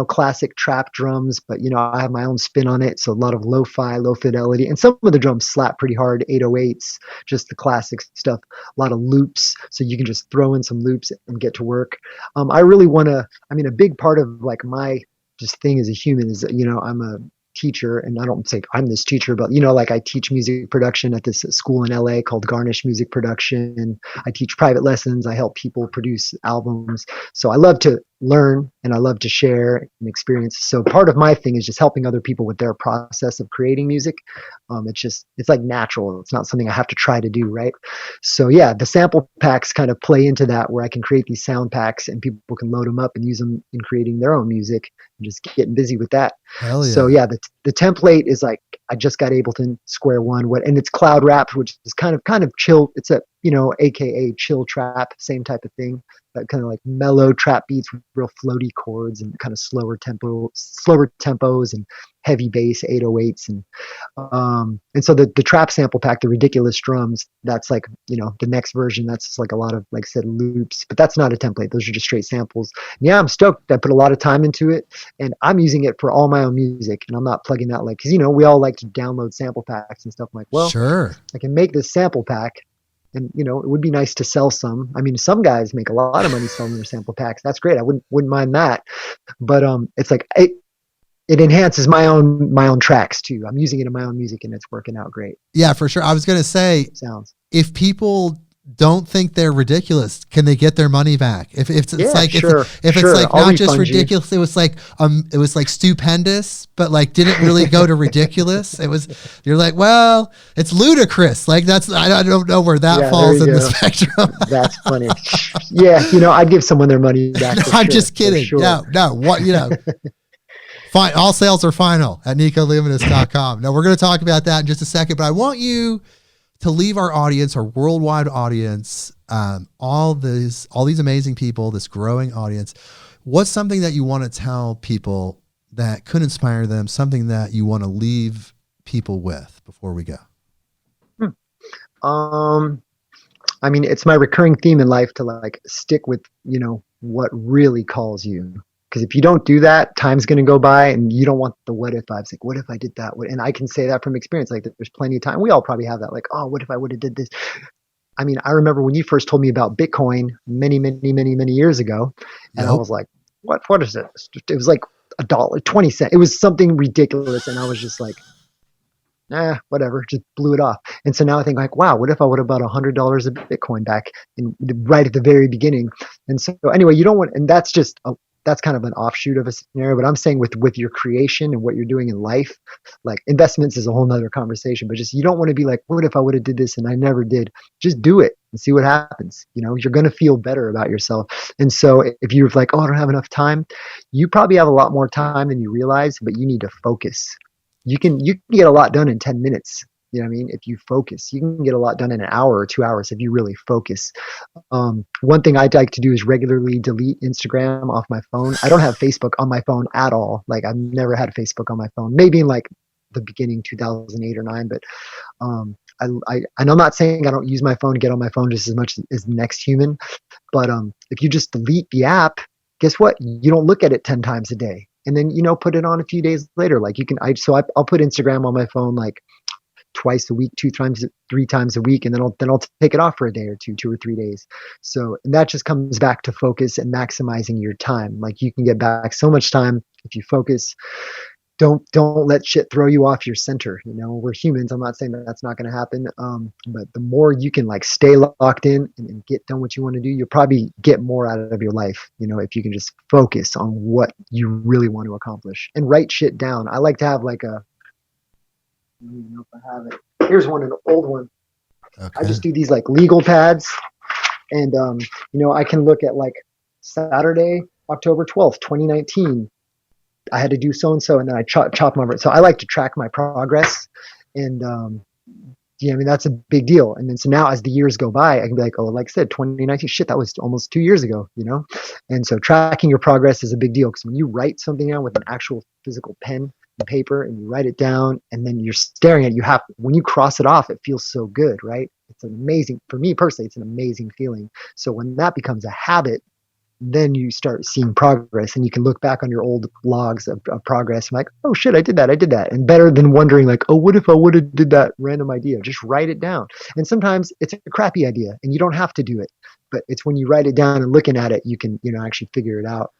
classic trap drums, but I have my own spin on it. So a lot of lo-fi, low fidelity, and some of the drums slap pretty hard, 808s, just the classic stuff, a lot of loops. So you can just throw in some loops and get to work. I really want to, a big part of like my just thing as a human is, I'm a teacher, and I don't say I'm this teacher, but like I teach music production at this school in LA called Garnish Music Production. I teach private lessons. I help people produce albums. So I love to learn and I love to share and experience. So part of my thing is just helping other people with their process of creating music. It's like natural. It's not something I have to try to do, right? So the sample packs kind of play into that, where I can create these sound packs and people can load them up and use them in creating their own music and just getting busy with that. Hell yeah. So the template is like, I just got Ableton square one, and it's Cloud Rap, which is kind of chill. It's a, AKA chill trap, same type of thing, but kind of like mellow trap beats with real floaty chords and kind of slower tempos and heavy bass 808s. And so the trap sample pack, the Ridiculous Drums, that's like, the next version, that's just like a lot of, like I said, loops, but that's not a template. Those are just straight samples. I'm stoked. I put a lot of time into it and I'm using it for all my own music, and I'm not plugging that, like, cause we all like to download sample packs and stuff. I'm like, well, sure, I can make this sample pack. And, it would be nice to sell some. Some guys make a lot of money selling their sample packs. That's great. I wouldn't mind that. But it's like it enhances my own tracks too. I'm using it in my own music and it's working out great. Yeah, for sure. I was going to say, sounds. If people don't think they're ridiculous. Can they get their money back? If it's like sure, if it's sure. like I'll not just refund you. ridiculous, it was like stupendous, but like didn't really go to ridiculous. You're like, well, it's ludicrous. Like I don't know where that falls in the spectrum. That's funny. Yeah, I'd give someone their money back. No, I'm just kidding. Sure. No, what fine. All sales are final at NiCOLuminous.com. Now we're going to talk about that in just a second, but I want you to leave our audience, our worldwide audience, all these amazing people, this growing audience. What's something that you want to tell people that could inspire them? Something that you want to leave people with before we go? I mean, it's my recurring theme in life to like stick with, what really calls you. Because if you don't do that, time's going to go by and you don't want the what if vibes. Like, what if I did that? And I can say that from experience. Like, there's plenty of time. We all probably have that. Like, oh, what if I would have did this? I mean, I remember when you first told me about Bitcoin many, many, many, many years ago. And I was like, what is it? It was like $1, 20 cents. It was something ridiculous. And I was just like, whatever, just blew it off. And so now I think like, wow, what if I would have bought $100 of Bitcoin back right at the very beginning? And so anyway, you don't want, and that's just that's kind of an offshoot of a scenario, but I'm saying with your creation and what you're doing in life, like investments is a whole nother conversation, but just, you don't want to be like, what if I would have did this and I never did? Just do it and see what happens. You're going to feel better about yourself. And so if you're like, oh, I don't have enough time, you probably have a lot more time than you realize, but you need to focus. You can get a lot done in 10 minutes. You know what I mean? If you focus, you can get a lot done in an hour or 2 hours if you really focus. One thing I'd like to do is regularly delete Instagram off my phone. I don't have Facebook on my phone at all. Like, I've never had Facebook on my phone. Maybe in like the beginning 2008 or 9, but and I'm not saying I don't use my phone, get on my phone just as much as the next human. But if you just delete the app, guess what? You don't look at it 10 times a day. And then, put it on a few days later. Like I'll put Instagram on my phone like twice a week, 3 times a week, and then I'll take it off for a day or 2 or 3 days. So, and that just comes back to focus and maximizing your time. Like, you can get back so much time if you focus. Don't let shit throw you off your center. We're humans. I'm not saying that that's not going to happen. But the more you can like stay locked in and get done what you want to do, you'll probably get more out of your life. If you can just focus on what you really want to accomplish and write shit down. I like to have like I don't even know if I have it. Here's an old one. Okay. I just do these like legal pads, and I can look at like Saturday, October 12th, 2019. I had to do so and so, and then I chop my. So I like to track my progress, and that's a big deal. And then so now as the years go by, I can be like, oh, like I said, 2019, shit, that was almost 2 years ago, And so tracking your progress is a big deal, because when you write something down with an actual physical pen and paper and you write it down and then you're staring at it, when you cross it off, it feels so good, right? It's for me personally, it's an amazing feeling. So when that becomes a habit, then you start seeing progress, and you can look back on your old logs of progress and like, oh shit, I did that. And better than wondering like, oh, what if I would have did that random idea? Just write it down. And sometimes it's a crappy idea and you don't have to do it, but it's when you write it down and looking at it, you can, actually figure it out.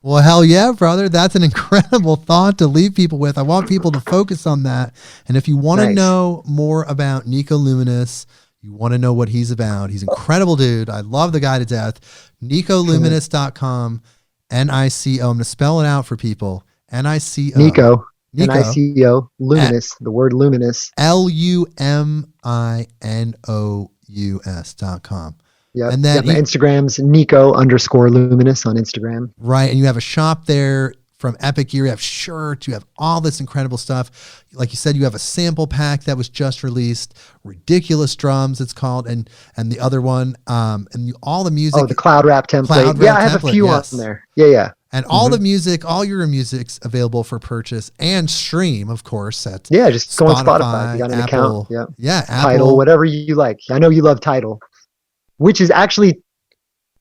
Well, hell yeah, brother. That's an incredible thought to leave people with. I want people to focus on that. And if you want to know more about NiCO LUMiNOUS, you want to know what he's about, he's an incredible dude. I love the guy to death. NiCOLuminous.com, NiCO. I'm going to spell it out for people. NiCO. NiCO. NiCO. Luminous. The word luminous. LUMINOUS.com. Yeah. And then Instagram's NiCO_Luminous on Instagram. Right. And you have a shop there from Epic Gear. You have shirts. You have all this incredible stuff. Like you said, you have a sample pack that was just released. Ridiculous Drums, it's called. And the other one, all the music. Oh, the Cloud Rap template. I have a few on there. Yeah. And all the music, all your music's available for purchase and stream, of course. At just go on Spotify. You got an account. Yeah. Tidal, whatever you like. I know you love Tidal, which is actually.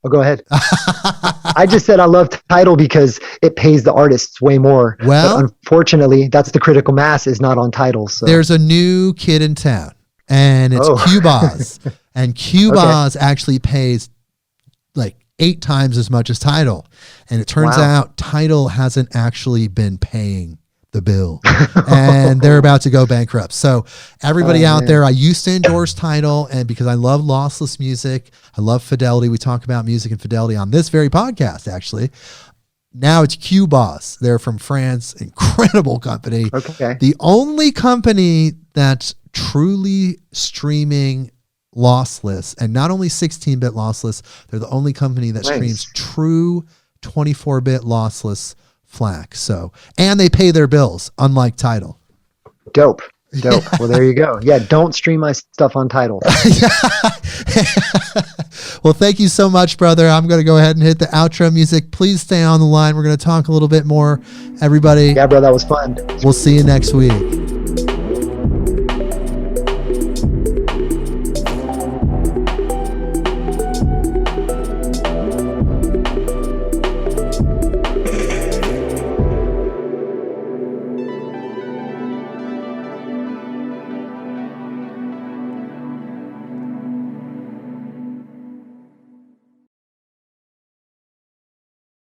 Oh, go ahead. I just said I love Tidal because it pays the artists way more. Well, but unfortunately, that's the critical mass is not on Tidal. So there's a new kid in town, and it's Cubaz, and Cubaz actually pays like 8 times as much as Tidal, and it turns out Tidal hasn't actually been paying the bill, and they're about to go bankrupt. So everybody out there, I used to endorse Tidal, and because I love lossless music, I love fidelity. We talk about music and fidelity on this very podcast, actually. Now it's Q-Boss. They're from France, incredible company. Okay. The only company that's truly streaming lossless, and not only 16-bit lossless, they're the only company that streams true 24-bit lossless FLAC. So, and they pay their bills, unlike Tidal. Dope. Well, there you go. Yeah, don't stream my stuff on Tidal. Well, thank you so much, brother. I'm going to go ahead and hit the outro music. Please stay on the line. We're going to talk a little bit more. Everybody. Yeah, bro, that was fun. We'll see you next week.